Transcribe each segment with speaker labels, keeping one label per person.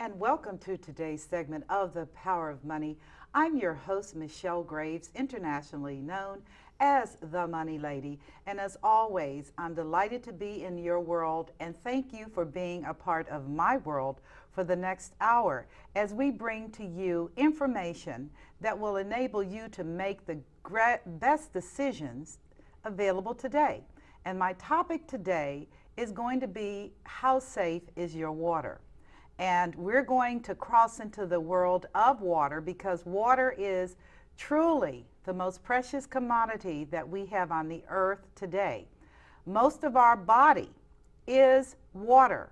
Speaker 1: and welcome to today's segment of The Power of Money. I'm your host, Michelle Graves, internationally known as the Money Lady. And as always, I'm delighted to be in your world, and thank you for being a part of my world for the next hour as we bring to you information that will enable you to make the best decisions available today. And my topic today is going to be, how safe is your water? And we're going to cross into the world of water, because water is truly the most precious commodity that we have on the earth today. Most of our body is water,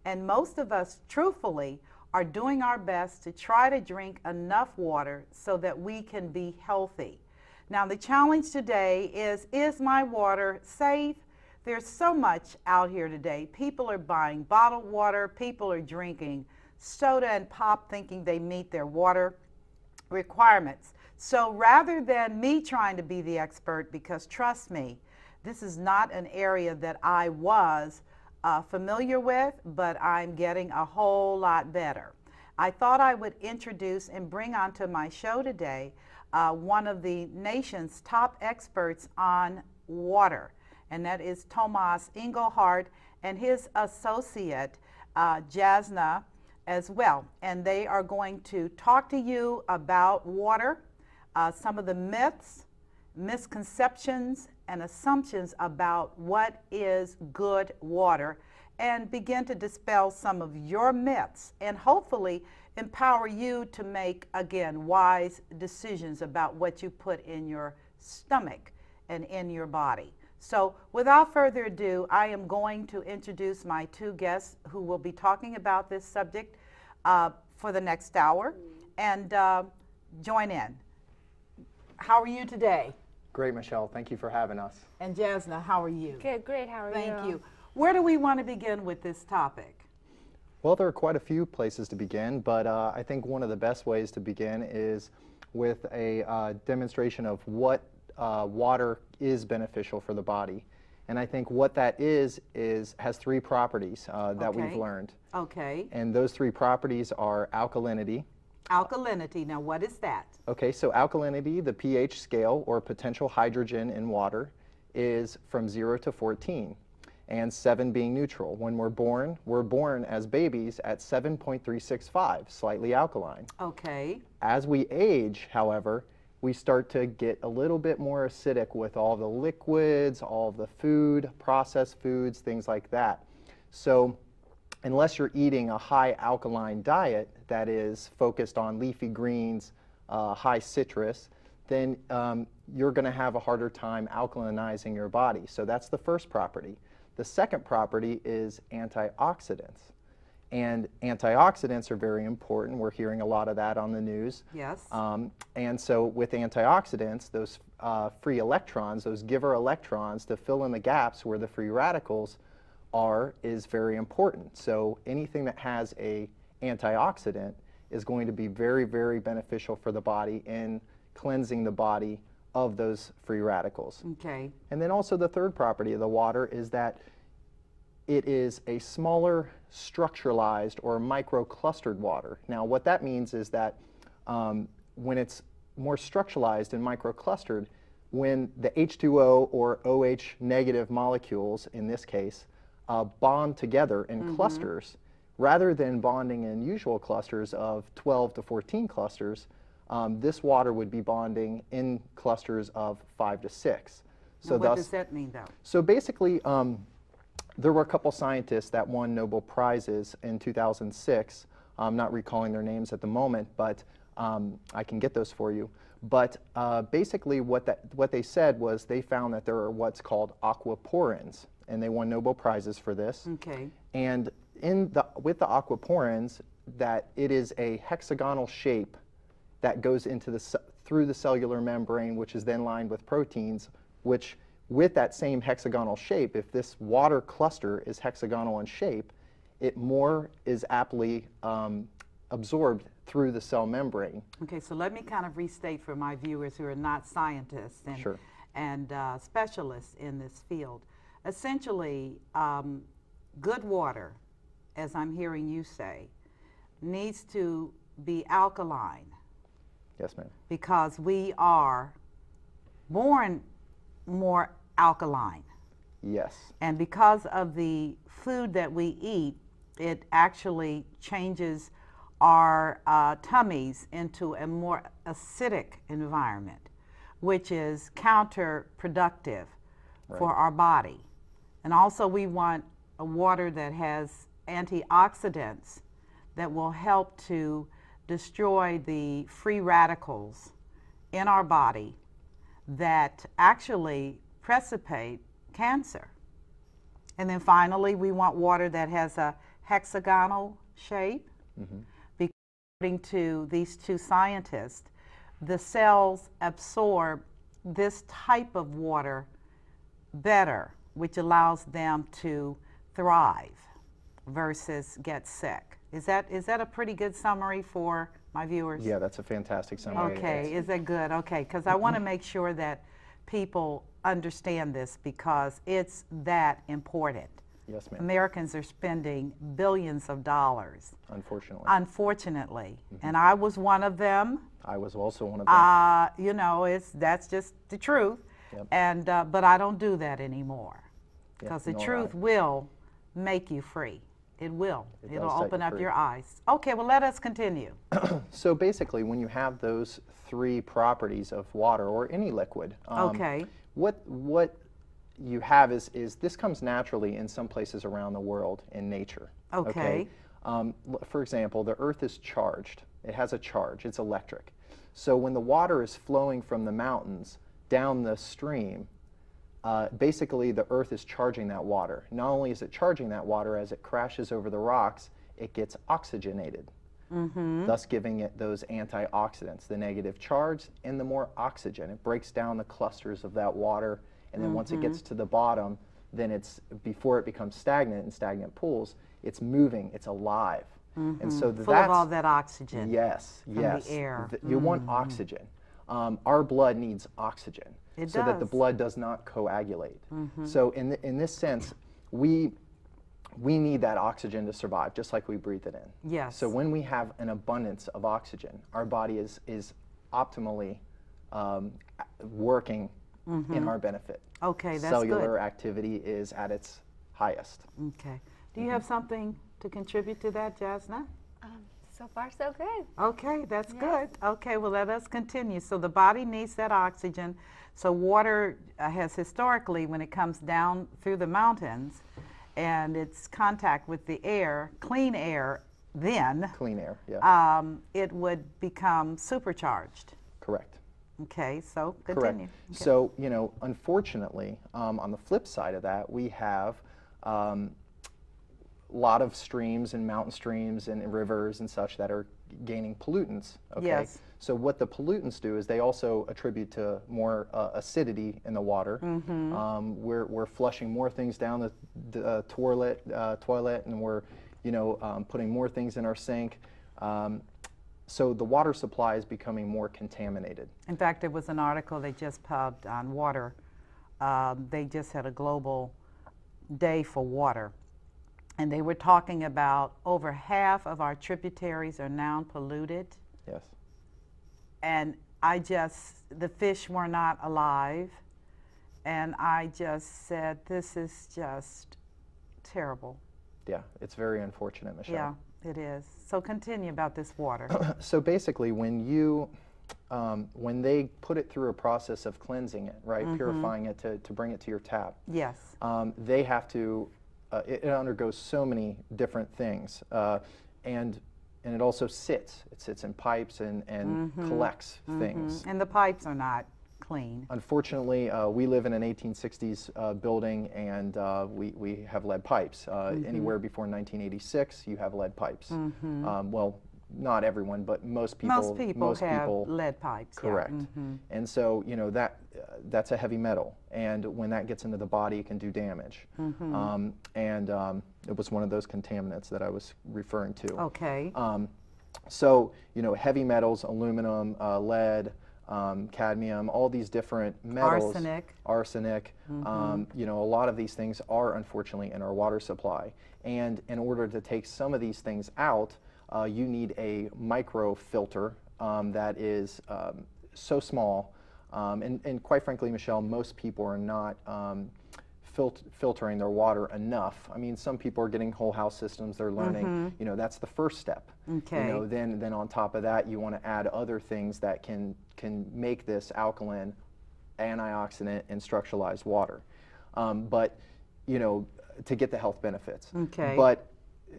Speaker 1: and most of us, truthfully, are doing our best to try to drink enough water so that we can be healthy. Now, the challenge today is my water safe? There's so much out here today. People are buying bottled water. People are drinking soda and pop thinking they meet their water requirements. So rather than me trying to be the expert, because trust me, this is not an area that I was familiar with, but I'm getting a whole lot better. I thought I would introduce and bring onto my show today one of the nation's top experts on water, and that is Tomas Englehart and his associate, Jasna, as well. And they are going to talk to you about water, some of the myths, misconceptions, and assumptions about what is good water, and begin to dispel some of your myths and hopefully empower you to make, again, wise decisions about what you put in your stomach and in your body. So without further ado, I am going to introduce my two guests who will be talking about this subject for the next hour, and join in. How are you today?
Speaker 2: Great, Michelle. Thank you for having us.
Speaker 1: And Jasna, how are you?
Speaker 3: Good, great. How are you?
Speaker 1: Thank you. Where do we want to begin with this topic?
Speaker 2: Well, there are quite a few places to begin, but I think one of the best ways to begin is with a demonstration of what water is beneficial for the body. And I think what that has three properties that we've learned.
Speaker 1: Okay.
Speaker 2: And those three properties are alkalinity.
Speaker 1: Alkalinity. Now, what is that?
Speaker 2: Okay, so alkalinity, the pH scale, or potential hydrogen in water, is from 0 to 14, and 7 being neutral. When we're born as babies at 7.365, slightly alkaline.
Speaker 1: Okay.
Speaker 2: As we age, however, we start to get a little bit more acidic with all the liquids, all the food, processed foods, things like that. So unless you're eating a high alkaline diet that is focused on leafy greens, high citrus, then you're going to have a harder time alkalinizing your body. So that's the first property. The second property is antioxidants. And antioxidants are very important. We're hearing a lot of that on the news.
Speaker 1: Yes.
Speaker 2: And so with antioxidants, those free electrons, those giver electrons to fill in the gaps where the free radicals are, is very important. So anything that has a antioxidant is going to be very, very beneficial for the body in cleansing the body of those free radicals.
Speaker 1: Okay.
Speaker 2: And then also the third property of the water is that it is a smaller structuralized or microclustered water. Now what that means is that when it's more structuralized and microclustered, when the H2O or OH negative molecules, in this case, bond together in clusters, rather than bonding in usual clusters of 12 to 14 clusters, this water would be bonding in clusters of 5 to 6.
Speaker 1: So what does that mean, though?
Speaker 2: So basically, there were a couple scientists that won Nobel Prizes in 2006. I'm not recalling their names at the moment, but I can get those for you. But basically what they said was they found that there are what's called aquaporins, and they won Nobel Prizes for this.
Speaker 1: Okay.
Speaker 2: And with the aquaporins, that it is a hexagonal shape that goes into through the cellular membrane, which is then lined with proteins, which with that same hexagonal shape, if this water cluster is hexagonal in shape, it more is aptly absorbed through the cell membrane.
Speaker 1: Okay, so let me kind of restate for my viewers who are not scientists and specialists in this field. Essentially, good water, as I'm hearing you say, needs to be alkaline
Speaker 2: Yes, ma'am.
Speaker 1: because we are born more alkaline.
Speaker 2: Yes.
Speaker 1: And because of the food that we eat, it actually changes our tummies into a more acidic environment, which is counterproductive for our body. And also we want a water that has antioxidants that will help to destroy the free radicals in our body that actually precipitate cancer. And then finally, we want water that has a hexagonal shape. Because according to these two scientists, the cells absorb this type of water better, which allows them to thrive versus get sick. Is that a pretty good summary for my viewers?
Speaker 2: Yeah, that's a fantastic summary.
Speaker 1: Okay, is that good? Okay, because I want to make sure that people understand this because it's that important.
Speaker 2: Yes, ma'am.
Speaker 1: Americans are spending billions of dollars.
Speaker 2: Unfortunately.
Speaker 1: And I was one of them.
Speaker 2: I was also one of them.
Speaker 1: You know, that's just the truth.
Speaker 2: Yep.
Speaker 1: And but I don't do that anymore because the
Speaker 2: nor
Speaker 1: truth
Speaker 2: I.
Speaker 1: will make you free. It will. It'll
Speaker 2: does set
Speaker 1: open
Speaker 2: you
Speaker 1: up
Speaker 2: free.
Speaker 1: your eyes. Okay, well, let us continue.
Speaker 2: So basically, when you have those three properties of water or any liquid,
Speaker 1: Okay.
Speaker 2: what you have is this comes naturally in some places around the world in nature.
Speaker 1: Okay.
Speaker 2: For example, the earth is charged. It has a charge. It's electric. So when the water is flowing from the mountains down the stream, basically the earth is charging that water. Not only is it charging that water, as it crashes over the rocks, it gets oxygenated, thus giving it those antioxidants, the negative charge and the more oxygen. It breaks down the clusters of that water, and then once it gets to the bottom, then before it becomes stagnant in stagnant pools, it's moving, it's alive. And so
Speaker 1: Full of all that oxygen.
Speaker 2: Yes,
Speaker 1: from
Speaker 2: yes.
Speaker 1: the air.
Speaker 2: You want oxygen. Our blood needs oxygen so that the blood does not coagulate. So in this sense, we need that oxygen to survive, just like we breathe it in.
Speaker 1: Yes.
Speaker 2: So when we have an abundance of oxygen, our body is optimally working in our benefit.
Speaker 1: Okay, that's
Speaker 2: Cellular
Speaker 1: good.
Speaker 2: activity is at its highest.
Speaker 1: Okay. Do you have something to contribute to that, Jasna?
Speaker 3: So far, so good.
Speaker 1: Okay, that's good. Okay, well, let us continue. So the body needs that oxygen. So water has historically, when it comes down through the mountains and it's contact with the air, clean air, then
Speaker 2: Clean air, yeah.
Speaker 1: it would become supercharged.
Speaker 2: Correct.
Speaker 1: Okay, so
Speaker 2: Correct.
Speaker 1: continue. Okay.
Speaker 2: So, unfortunately, on the flip side of that, we have a lot of streams and mountain streams and rivers and such that are gaining pollutants. Okay?
Speaker 1: Yes.
Speaker 2: So what the pollutants do is they also attribute to more acidity in the water. We're flushing more things down the toilet, and we're putting more things in our sink. So the water supply is becoming more contaminated.
Speaker 1: In fact, there was an article they just pubbed on water. They just had a global day for water. And they were talking about over half of our tributaries are now polluted.
Speaker 2: Yes.
Speaker 1: And the fish were not alive. And I just said, this is just terrible.
Speaker 2: Yeah, it's very unfortunate, Michelle.
Speaker 1: Yeah, it is. So continue about this water.
Speaker 2: So basically, when they put it through a process of cleansing it, right, purifying it to bring it to your tap,
Speaker 1: Yes.
Speaker 2: they have to, it undergoes so many different things, and it also sits. It sits in pipes and collects things.
Speaker 1: And the pipes are not clean.
Speaker 2: Unfortunately, we live in an 1860s building, and we have lead pipes. Anywhere before 1986, you have lead pipes. Well, not everyone, but most people.
Speaker 1: Most people have lead pipes.
Speaker 2: Correct.
Speaker 1: Yeah.
Speaker 2: And so, that's a heavy metal, and when that gets into the body, it can do damage. It was one of those contaminants that I was referring to.
Speaker 1: Okay.
Speaker 2: So, heavy metals, aluminum, lead, cadmium, all these different metals. Arsenic. A lot of these things are unfortunately in our water supply. And in order to take some of these things out, you need a micro filter that is so small. And quite frankly, Michelle, most people are not filtering their water enough. I mean, some people are getting whole house systems. They're learning. You know, that's the first step.
Speaker 1: Okay.
Speaker 2: You know, then on top of that, you want to add other things that can make this alkaline, antioxidant, and structuralized water. But you know, to get the health benefits.
Speaker 1: Okay.
Speaker 2: But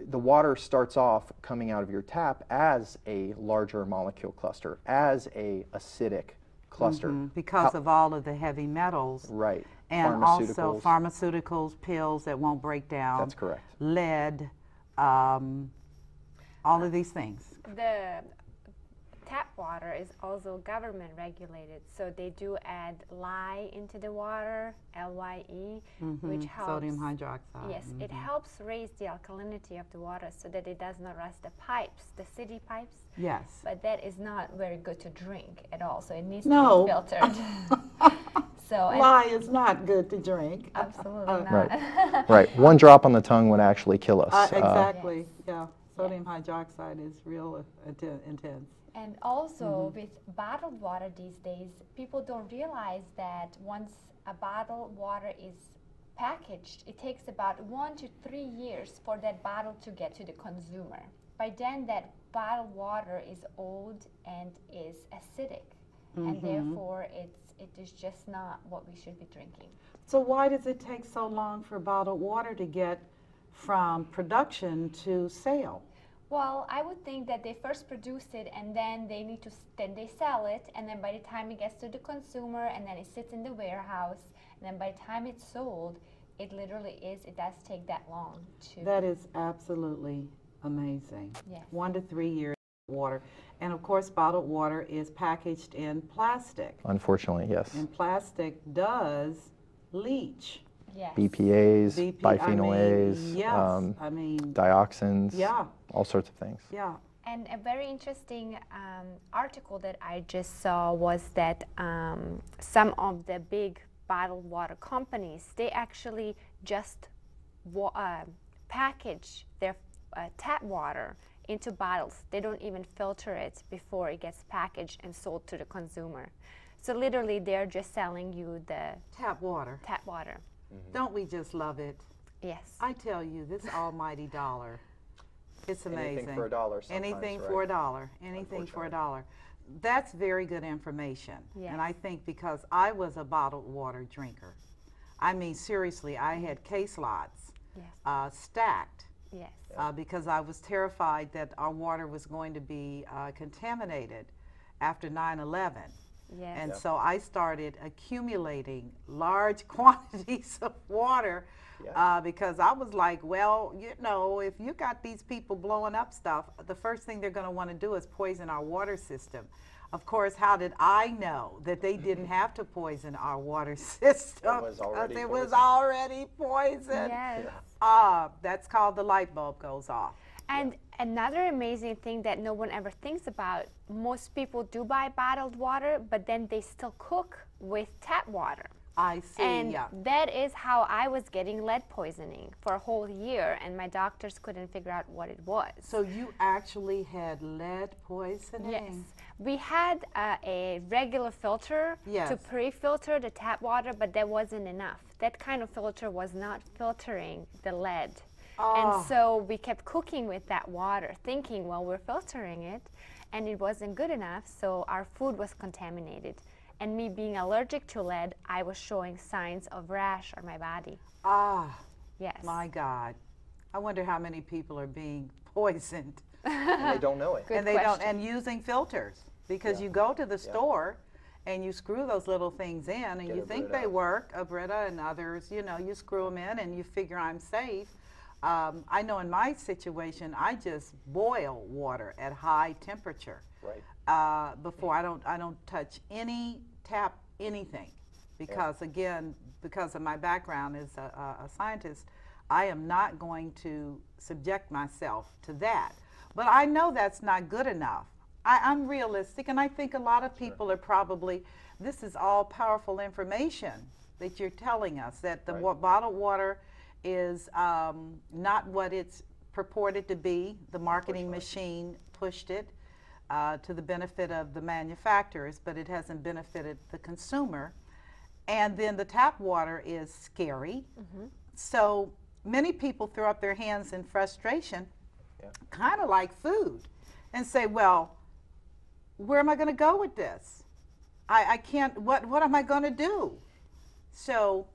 Speaker 2: the water starts off coming out of your tap as a larger molecule cluster, as a acidic cluster.
Speaker 1: Because of all of the heavy metals.
Speaker 2: Right.
Speaker 1: And also pharmaceuticals, pills that won't break down.
Speaker 2: That's correct.
Speaker 1: Lead, all of these things.
Speaker 3: The tap water is also government regulated, so they do add lye into the water, LYE, which helps.
Speaker 1: Sodium hydroxide.
Speaker 3: Yes, it helps raise the alkalinity of the water so that it does not rust the pipes, the city pipes.
Speaker 1: Yes.
Speaker 3: But that is not very good to drink at all, so it needs to
Speaker 1: No.
Speaker 3: be filtered. So
Speaker 1: Lye is not good to drink.
Speaker 3: absolutely not.
Speaker 2: Right. Right. One drop on the tongue would actually kill us.
Speaker 1: Exactly.
Speaker 3: Yes.
Speaker 1: Yeah. Sodium hydroxide is real intense.
Speaker 3: And also with bottled water these days, people don't realize that once a bottled water is packaged, it takes about 1 to 3 years for that bottle to get to the consumer. By then, that bottled water is old and is acidic, and therefore it is just not what we should be drinking.
Speaker 1: So why does it take so long for bottled water to get from production to sale?
Speaker 3: Well, I would think that they first produce it and then they need to, then they sell it, and then by the time it gets to the consumer and then it sits in the warehouse, and then by the time it's sold, it does take that long to.
Speaker 1: That is absolutely amazing.
Speaker 3: Yes.
Speaker 1: 1 to 3 years of water. And of course, bottled water is packaged in plastic.
Speaker 2: Unfortunately, yes.
Speaker 1: And plastic does leach.
Speaker 3: Yes.
Speaker 2: BPAs, bisphenol A's,
Speaker 1: yes,
Speaker 2: dioxins,
Speaker 1: yeah.
Speaker 2: all sorts of things.
Speaker 1: Yeah.
Speaker 3: And a very interesting article that I just saw was that some of the big bottled water companies, they actually just package their tap water into bottles. They don't even filter it before it gets packaged and sold to the consumer. So literally they're just selling you the
Speaker 1: Tap water.
Speaker 3: tap water.
Speaker 1: Don't we just love it?
Speaker 3: Yes.
Speaker 1: I tell you, this almighty dollar. It's amazing.
Speaker 2: Anything for $1 sometimes,
Speaker 1: Anything
Speaker 2: right?
Speaker 1: for $1. Anything for $1. That's very good information.
Speaker 3: Yes.
Speaker 1: And I think because I was a bottled water drinker, I mean, seriously, I had case lots
Speaker 3: Yes.
Speaker 1: stacked
Speaker 3: Yes.
Speaker 1: because I was terrified that our water was going to be contaminated after 9/11.
Speaker 3: Yes.
Speaker 1: And so I started accumulating large quantities of water because I was like, well, you know, if you got these people blowing up stuff, the first thing they're going to want to do is poison our water system. Of course, how did I know that they didn't have to poison our water system?
Speaker 2: It was already
Speaker 1: It
Speaker 2: poisoned.
Speaker 1: was already poisoned.
Speaker 3: Yes.
Speaker 1: That's called the light bulb goes off.
Speaker 3: And another amazing thing that no one ever thinks about, most people do buy bottled water, but then they still cook with tap water.
Speaker 1: I see,
Speaker 3: And
Speaker 1: yeah.
Speaker 3: that is how I was getting lead poisoning for a whole year, and my doctors couldn't figure out what it was.
Speaker 1: So you actually had lead poisoning?
Speaker 3: Yes. We had a regular filter
Speaker 1: Yes.
Speaker 3: to pre-filter the tap water, but that wasn't enough. That kind of filter was not filtering the lead. And so we kept cooking with that water, thinking, well, we're filtering it, and it wasn't good enough, so our food was contaminated. And me being allergic to lead, I was showing signs of rash on my body. Yes.
Speaker 1: My God. I wonder how many people are being poisoned.
Speaker 2: And they don't know it.
Speaker 3: Good
Speaker 1: and they
Speaker 3: question.
Speaker 1: don't, and using filters, because you go to the store and you screw those little things in and
Speaker 2: Get
Speaker 1: you
Speaker 2: a
Speaker 1: think
Speaker 2: Brita.
Speaker 1: they work, a Brita and others, you know, you screw them in and you figure I'm safe. I know in my situation, I just boil water at high temperature.
Speaker 2: Right.
Speaker 1: Before I don't touch any tap anything, because again, because of my background as a scientist, I am not going to subject myself to that. But I know that's not good enough. I'm realistic, and I think a lot of people are probably, this is all powerful information that you're telling us, that the bottled water is not what it's purported to be. The marketing machine pushed it to the benefit of the manufacturers, but it hasn't benefited the consumer. And then the tap water is scary. So many people throw up their hands in frustration, kind of like food, and say, well, where am I going to go with this? I can't, what am I going to do? So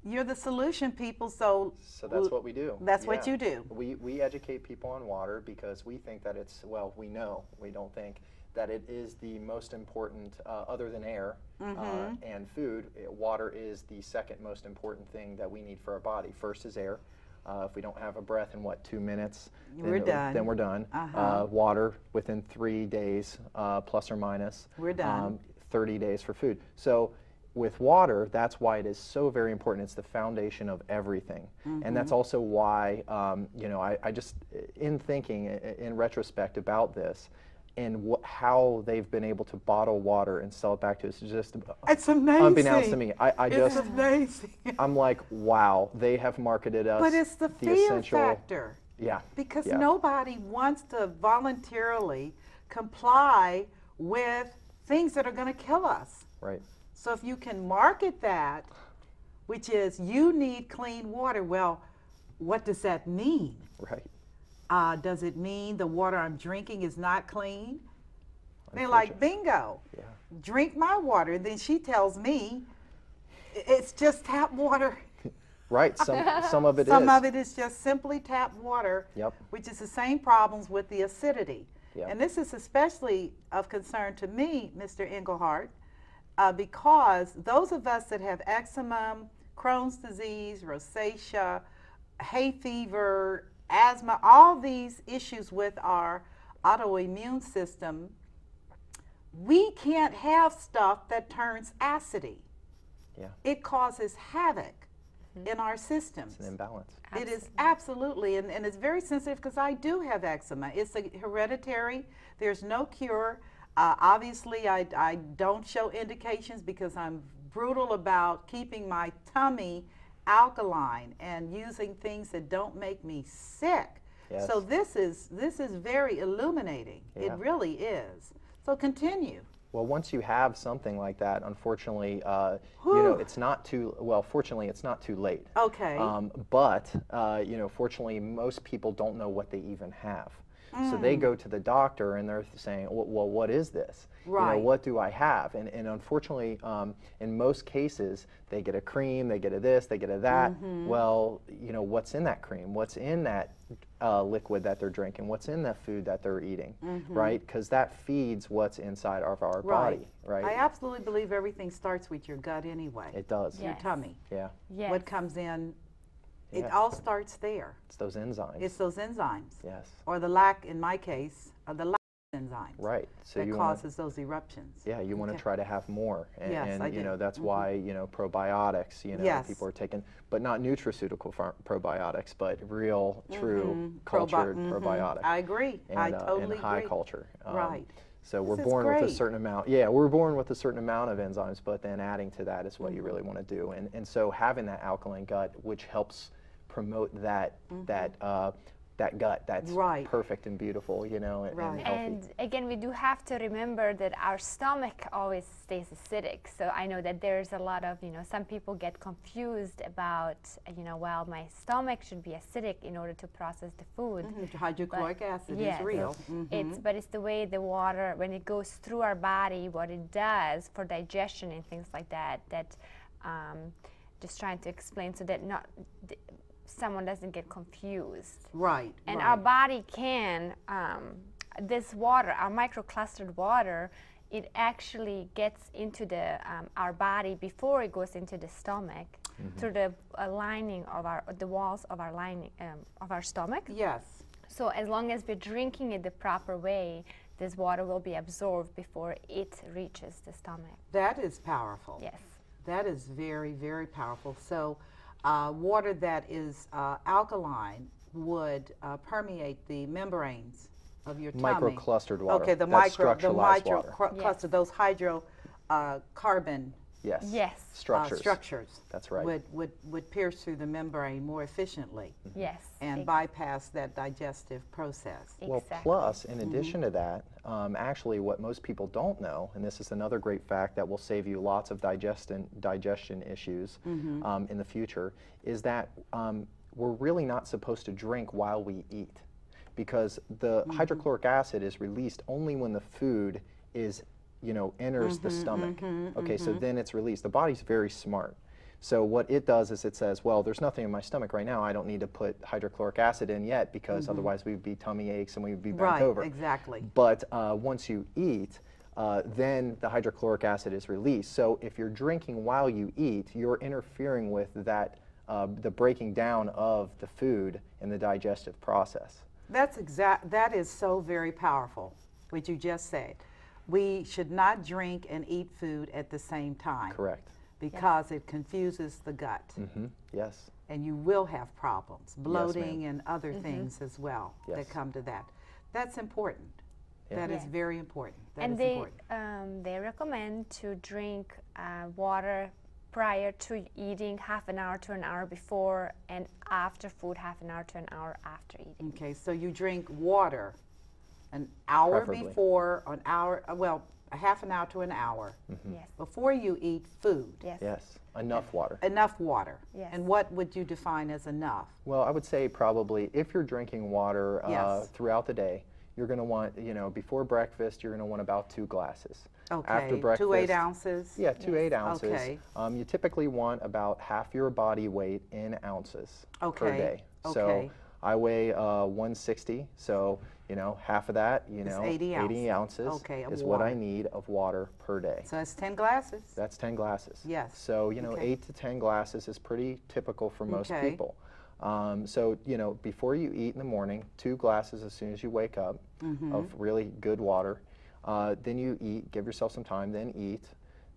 Speaker 1: you're the solution, people. So
Speaker 2: that's what we do.
Speaker 1: That's what you do.
Speaker 2: We educate people on water because we think that it's, well, we know, we don't think that it is the most important, other than air and food. Water is the second most important thing that we need for our body. First is air. If we don't have a breath in 2 minutes, then we're done. Water within 3 days, plus or minus. We're done. 30 days for food. So with water, that's why it is so very important. It's the foundation of everything. And that's also why, you know, I just, in thinking, in retrospect about this, and how they've been able to bottle water and sell it back to us is just
Speaker 1: it's amazing.
Speaker 2: Unbeknownst to me.
Speaker 1: It's amazing.
Speaker 2: I'm like, wow, they have marketed us.
Speaker 1: But it's the fear
Speaker 2: essential
Speaker 1: factor.
Speaker 2: Yeah.
Speaker 1: Because nobody wants to voluntarily comply with things that are going to kill us.
Speaker 2: Right.
Speaker 1: So if you can market that, which is you need clean water, well, what does that mean?
Speaker 2: Right.
Speaker 1: Does it mean the water I'm drinking is not clean? They're like, bingo, drink my water. And then she tells me it's just tap water.
Speaker 2: Right, some of it is.
Speaker 1: Some of it is just simply tap water,
Speaker 2: Yep.
Speaker 1: which is the same problems with the acidity.
Speaker 2: Yep.
Speaker 1: And this is especially of concern to me, Mr. Englehart, because those of us that have eczema, Crohn's disease, rosacea, hay fever, asthma, all these issues with our autoimmune system, we can't have stuff that turns acidy.
Speaker 2: Yeah.
Speaker 1: It causes havoc in our systems.
Speaker 2: It's an imbalance.
Speaker 1: It is absolutely, and it's very sensitive because I do have eczema. It's a hereditary. There's no cure. Obviously, I don't show indications because I'm brutal about keeping my tummy alkaline and using things that don't make me sick.
Speaker 2: Yes.
Speaker 1: So this is very illuminating. It really is. So continue.
Speaker 2: Well, once you have something like that, unfortunately, you know, it's not too, well, fortunately, it's not too late.
Speaker 1: Okay.
Speaker 2: But, you know, fortunately, most people don't know what they even have. So they go to the doctor and they're saying, well, what is this?
Speaker 1: Right.
Speaker 2: You know, what do I have? And unfortunately, in most cases, they get a cream, they get a this, they get a that. Well, you know, what's in that cream? What's in that liquid that they're drinking? What's in the food that they're eating? Right? Because that feeds what's inside of our body. Right?
Speaker 1: I absolutely believe everything starts with your gut anyway.
Speaker 2: It does.
Speaker 1: Your tummy.
Speaker 2: Yeah.
Speaker 3: Yes.
Speaker 1: What comes in, it all starts there.
Speaker 2: It's those enzymes.
Speaker 1: It's those enzymes.
Speaker 2: Yes.
Speaker 1: Or the lack, in my case, of the lack of enzymes.
Speaker 2: Right. So
Speaker 1: that
Speaker 2: you
Speaker 1: causes those eruptions.
Speaker 2: Yeah, you want to try to have more. And,
Speaker 1: Yes, I
Speaker 2: you
Speaker 1: do.
Speaker 2: know, that's why, you know, probiotics, you know, people are taking, but not nutraceutical probiotics, but real, true, cultured probiotics.
Speaker 1: I agree.
Speaker 2: And,
Speaker 1: I totally agree.
Speaker 2: and high culture.
Speaker 1: Right.
Speaker 2: So we're
Speaker 1: This is
Speaker 2: born with a
Speaker 1: great.
Speaker 2: certain amount. Yeah, we're born with a certain amount of enzymes, but then adding to that is what you really want to do. And so having that alkaline gut, which helps promote that that gut that's perfect and beautiful, you know, and healthy.
Speaker 3: And again, we do have to remember that our stomach always stays acidic. So I know that there's a lot of, you know, some people get confused about, you know, well, my stomach should be acidic in order to process the food.
Speaker 1: Hydrochloric acid is real.
Speaker 3: But it's the way the water, when it goes through our body, what it does for digestion and things like that, that just trying to explain so that someone doesn't get confused.
Speaker 1: Right.
Speaker 3: And our body can, this water, our microclustered water, it actually gets into the our body before it goes into the stomach through the lining of the walls of our lining of our stomach.
Speaker 1: Yes.
Speaker 3: So as long as we're drinking it the proper way, this water will be absorbed before it reaches the stomach.
Speaker 1: That is powerful.
Speaker 3: Yes.
Speaker 1: That is very, very powerful. So water that is alkaline would permeate the membranes of your tummy.
Speaker 2: Microclustered water.
Speaker 1: Okay, the
Speaker 2: That's
Speaker 1: microcluster,
Speaker 2: water.
Speaker 1: those hydrocarbon
Speaker 2: Yes.
Speaker 3: Yes.
Speaker 2: Structures. That's right.
Speaker 1: would pierce through the membrane more efficiently
Speaker 3: Yes.
Speaker 1: and bypass that digestive process.
Speaker 2: Well,
Speaker 3: Exactly.
Speaker 2: plus, in addition to that, actually what most people don't know, and this is another great fact that will save you lots of digestion issues in the future, is that we're really not supposed to drink while we eat, because the hydrochloric acid is released only when the food is, enters the stomach. Okay, so then it's released. The body's very smart. So what it does is it says, well, there's nothing in my stomach right now. I don't need to put hydrochloric acid in yet, because otherwise we would be tummy aches and we would be bent over.
Speaker 1: Right, exactly.
Speaker 2: But once you eat, then the hydrochloric acid is released. So if you're drinking while you eat, you're interfering with that, the breaking down of the food in the digestive process.
Speaker 1: That is so very powerful, what you just said. We should not drink and eat food at the same time.
Speaker 2: Correct.
Speaker 1: Because it confuses the gut.
Speaker 2: Yes.
Speaker 1: And you will have problems, bloating
Speaker 2: ma'am.
Speaker 1: and other things as well that come to that. That's important. That is very important. That
Speaker 3: And
Speaker 1: is important.
Speaker 3: they recommend to drink water prior to eating, half an hour to an hour before, and after food, half an hour to an hour after eating.
Speaker 1: Okay, so you drink water an hour
Speaker 2: Preferably.
Speaker 1: before, an hour, well, a half an hour to an hour
Speaker 3: Yes.
Speaker 1: before you eat food.
Speaker 3: Yes.
Speaker 2: Yes. Enough water.
Speaker 1: Enough water.
Speaker 3: Yes.
Speaker 1: And what would you define as enough?
Speaker 2: Well, I would say probably if you're drinking water
Speaker 1: Yes.
Speaker 2: throughout the day, you're going to want, before breakfast, you're going to want about 2 glasses.
Speaker 1: Okay,
Speaker 2: After breakfast,
Speaker 1: 2 8-ounces?
Speaker 2: Yeah, 2 8-ounces.
Speaker 1: Okay.
Speaker 2: You typically want about half your body weight in ounces per
Speaker 1: Okay,
Speaker 2: day.
Speaker 1: okay.
Speaker 2: So I weigh 160, so half of that,
Speaker 1: 80
Speaker 2: ounces
Speaker 1: Okay, of
Speaker 2: is what I
Speaker 1: water.
Speaker 2: need of water per day.
Speaker 1: So that's 10 glasses?
Speaker 2: That's 10 glasses.
Speaker 1: Yes.
Speaker 2: So,
Speaker 1: Okay.
Speaker 2: 8 to 10 glasses is pretty typical for most
Speaker 1: Okay.
Speaker 2: people. So, before you eat in the morning, 2 glasses as soon as you wake up of really good water. Then you eat, give yourself some time, then eat.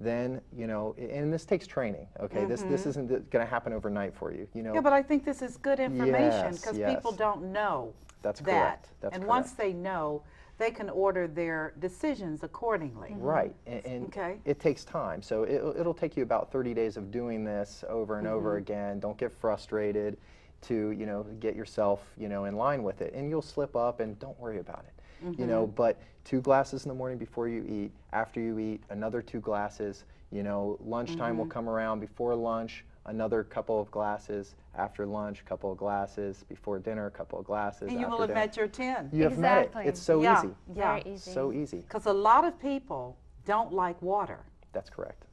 Speaker 2: Then, and this takes training, okay? This isn't going to happen overnight for you,
Speaker 1: Yeah, but I think this is good information
Speaker 2: Yes,
Speaker 1: because
Speaker 2: yes.
Speaker 1: people don't know
Speaker 2: That's
Speaker 1: that.
Speaker 2: correct. That's
Speaker 1: and
Speaker 2: correct.
Speaker 1: once they know, they can order their decisions accordingly.
Speaker 2: Right, and
Speaker 1: Okay.
Speaker 2: it takes time. So it'll take you about 30 days of doing this over and over again. Don't get frustrated to, get yourself, in line with it. And you'll slip up, and don't worry about it. But 2 glasses in the morning before you eat, after you eat, another 2 glasses, lunchtime will come around, before lunch, another couple of glasses, after lunch, couple of glasses, before dinner, couple of glasses.
Speaker 1: And you will have met your 10.
Speaker 2: You have met it.
Speaker 3: Exactly.
Speaker 2: It's so
Speaker 1: Yeah.
Speaker 2: easy.
Speaker 3: Very easy.
Speaker 2: So easy.
Speaker 1: Because a lot of people don't like water.
Speaker 2: That's correct.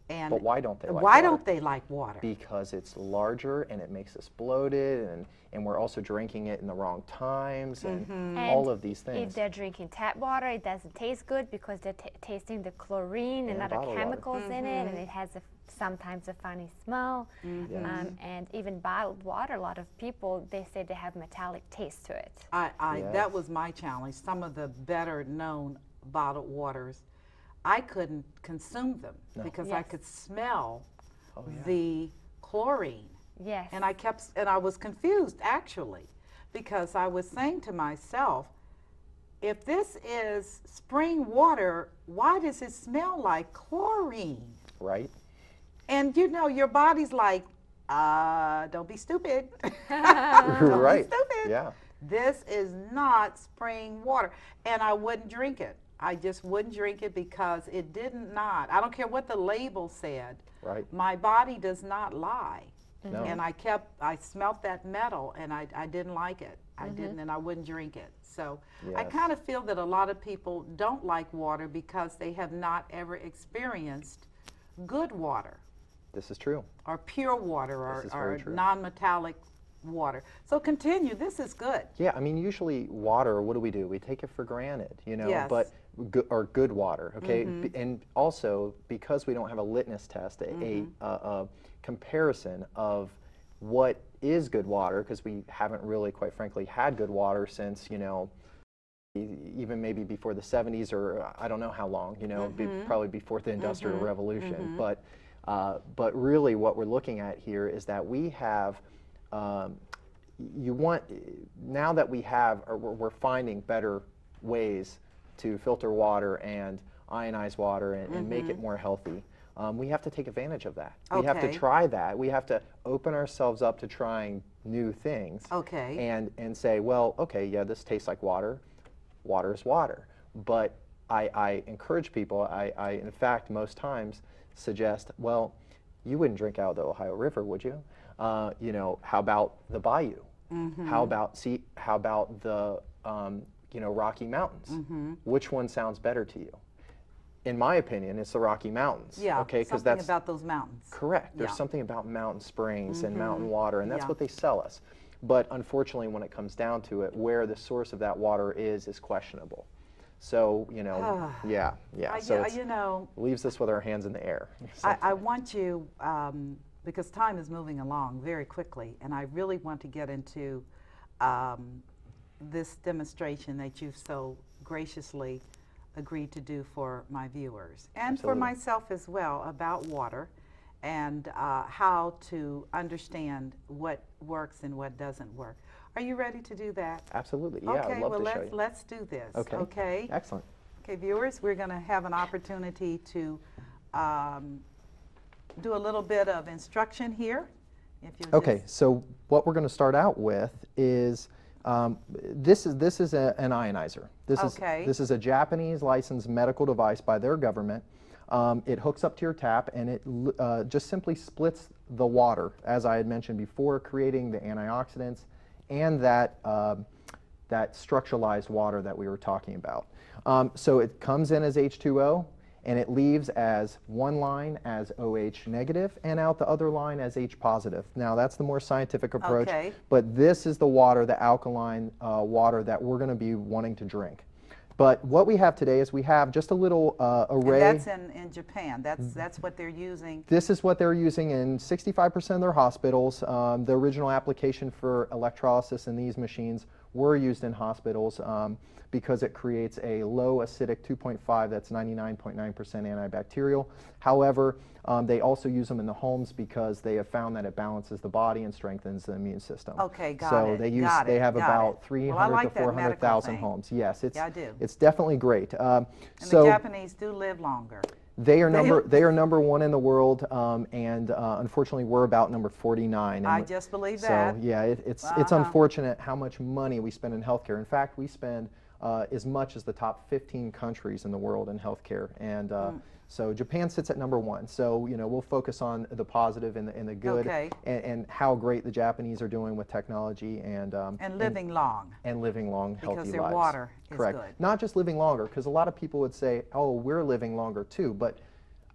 Speaker 1: And
Speaker 2: But why don't they like
Speaker 1: why
Speaker 2: water?
Speaker 1: don't they like water?
Speaker 2: Because it's larger and it makes us bloated, and we're also drinking it in the wrong times, and all of these
Speaker 3: If
Speaker 2: things.
Speaker 3: they're drinking tap water, it doesn't taste good because they're tasting the chlorine and
Speaker 2: And
Speaker 3: other
Speaker 2: bottled water.
Speaker 3: chemicals in it, and it has sometimes a funny smell. And even bottled water, a lot of people, they say they have metallic taste to it.
Speaker 1: That
Speaker 2: Yes.
Speaker 1: was my challenge. Some of the better known bottled waters, I couldn't consume them because I
Speaker 3: Yes.
Speaker 1: could smell
Speaker 2: Oh, yeah.
Speaker 1: the chlorine.
Speaker 3: Yes.
Speaker 1: And I was confused actually, because I was saying to myself, if this is spring water, why does it smell like chlorine?
Speaker 2: Right?
Speaker 1: And your body's like, don't be stupid.
Speaker 2: Right.
Speaker 1: Don't be stupid.
Speaker 2: Yeah.
Speaker 1: This is not spring water. And I wouldn't drink it. I just wouldn't drink it because it I don't care what the label said.
Speaker 2: Right.
Speaker 1: My body does not lie.
Speaker 2: No.
Speaker 1: And I smelt that metal and I didn't like it. I didn't, and I wouldn't drink it. So I
Speaker 2: Yes.
Speaker 1: kind of feel that a lot of people don't like water because they have not ever experienced good water
Speaker 2: This is true.
Speaker 1: or pure water
Speaker 2: This is
Speaker 1: or
Speaker 2: very true.
Speaker 1: non-metallic water. So continue. This is good.
Speaker 2: Yeah, I mean, usually water, what do? We take it for granted,
Speaker 1: Yes.
Speaker 2: but good water, okay? And also, because we don't have a litmus test, a comparison of what is good water, because we haven't really, quite frankly, had good water since, even maybe before the 70s, or I don't know how long, probably before the Industrial Revolution. But really what we're looking at here is that we have, now that we're finding better ways to filter water and ionize water and make it more healthy. we have to take advantage of that. We have to
Speaker 1: Okay.
Speaker 2: try that. We have to open ourselves up to trying new things.
Speaker 1: Okay.
Speaker 2: And say, well, okay, yeah, this tastes like water. Water is water. But I encourage people, I in fact most times suggest, well, you wouldn't drink out of the Ohio River, would you? You know, how about the bayou? How about the you know, Rocky Mountains? Which one sounds better to you? In my opinion, it's the Rocky Mountains.
Speaker 1: Yeah,
Speaker 2: okay, because
Speaker 1: something
Speaker 2: that's
Speaker 1: about those mountains.
Speaker 2: correct. There's
Speaker 1: Yeah.
Speaker 2: something about mountain springs and mountain water, and that's
Speaker 1: Yeah.
Speaker 2: what they sell us. But unfortunately, when it comes down to it, where the source of that water is questionable. So, you know, yeah. So
Speaker 1: you know,
Speaker 2: leaves us with our hands in the air.
Speaker 1: I want you, because time is moving along very quickly, and I really want to get into this demonstration that you've so graciously agreed to do for my viewers and for
Speaker 2: Absolutely.
Speaker 1: myself as well about water and how to understand what works and what doesn't work. Are you ready to do that?
Speaker 2: Absolutely. Yeah,
Speaker 1: Okay,
Speaker 2: I'd love
Speaker 1: well
Speaker 2: to show you.
Speaker 1: let's do this.
Speaker 2: Okay.
Speaker 1: Okay.
Speaker 2: Excellent.
Speaker 1: Okay, viewers, we're going to have an opportunity to do a little bit of instruction here. If you'll
Speaker 2: Okay,
Speaker 1: just-
Speaker 2: so what we're going to start out with is this is an ionizer.
Speaker 1: Okay.
Speaker 2: This is a Japanese licensed medical device by their government. It hooks up to your tap and it just simply splits the water, as I had mentioned before, creating the antioxidants and that structuralized water that we were talking about. So it comes in as H2O and it leaves as one line as OH negative and out the other line as H positive. Now that's the more scientific approach,
Speaker 1: Okay.
Speaker 2: but this is the water, the alkaline water that we're going to be wanting to drink. But what we have today is we have just a little array.
Speaker 1: And that's in Japan. That's what they're using.
Speaker 2: This is what they're using in 65% of their hospitals. The original application for electrolysis in these machines were used in hospitals because it creates a low acidic 2.5 that's 99.9% antibacterial. However, they also use them in the homes because they have found that it balances the body and strengthens the immune system.
Speaker 1: Okay, got
Speaker 2: so
Speaker 1: it.
Speaker 2: They have
Speaker 1: got
Speaker 2: about
Speaker 1: it.
Speaker 2: 300
Speaker 1: Well, I like
Speaker 2: to
Speaker 1: that medical
Speaker 2: 400,000
Speaker 1: thing.
Speaker 2: homes. Yes,
Speaker 1: Yeah, I do.
Speaker 2: it's definitely great.
Speaker 1: And
Speaker 2: so
Speaker 1: the Japanese do live longer.
Speaker 2: they are number one in the world, and unfortunately we're about number 49. And
Speaker 1: I just believe that.
Speaker 2: So yeah, it's unfortunate how much money we spend in healthcare. In fact, we spend as much as the top 15 countries in the world in healthcare, and so Japan sits at number one. So you know we'll focus on the positive and the good,
Speaker 1: Okay.
Speaker 2: and how great the Japanese are doing with technology and
Speaker 1: living long.
Speaker 2: and living long, healthy
Speaker 1: Because their
Speaker 2: lives.
Speaker 1: water is
Speaker 2: Correct.
Speaker 1: good.
Speaker 2: Not just living longer, because a lot of people would say, "Oh, we're living longer too," but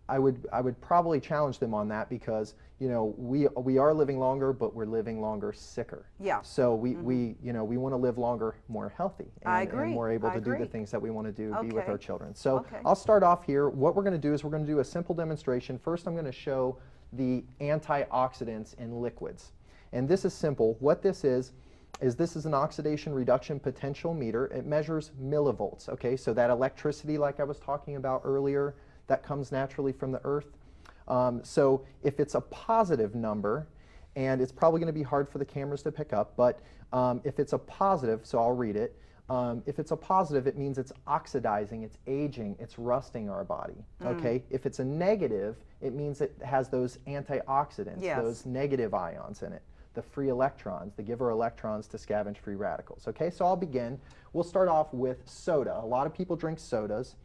Speaker 2: I would probably challenge them on that because you know we are living longer, but we're living longer sicker.
Speaker 1: Yeah.
Speaker 2: So we you know we want to live longer, more healthy, and,
Speaker 1: I agree.
Speaker 2: and more able
Speaker 1: I
Speaker 2: to do the
Speaker 1: agree.
Speaker 2: things that we want to do, be with
Speaker 1: Okay.
Speaker 2: our children. So
Speaker 1: Okay.
Speaker 2: I'll start off here. What we're going to do is we're going to do a simple demonstration. First, I'm going to show the antioxidants in liquids, and this is simple. What this is this is an oxidation reduction potential meter. It measures millivolts. Okay, so that electricity, like I was talking about earlier, that comes naturally from the earth. So if it's a positive number, and it's probably going to be hard for the cameras to pick up, but if it's a positive, so I'll read it, if it's a positive, it means it's oxidizing, it's aging, it's rusting our body. Okay, if it's a negative, it means it has those antioxidants,
Speaker 1: Yes.
Speaker 2: those negative ions in it, the free electrons, the giver electrons to scavenge free radicals. Okay, so I'll begin. We'll start off with soda. A lot of people drink sodas,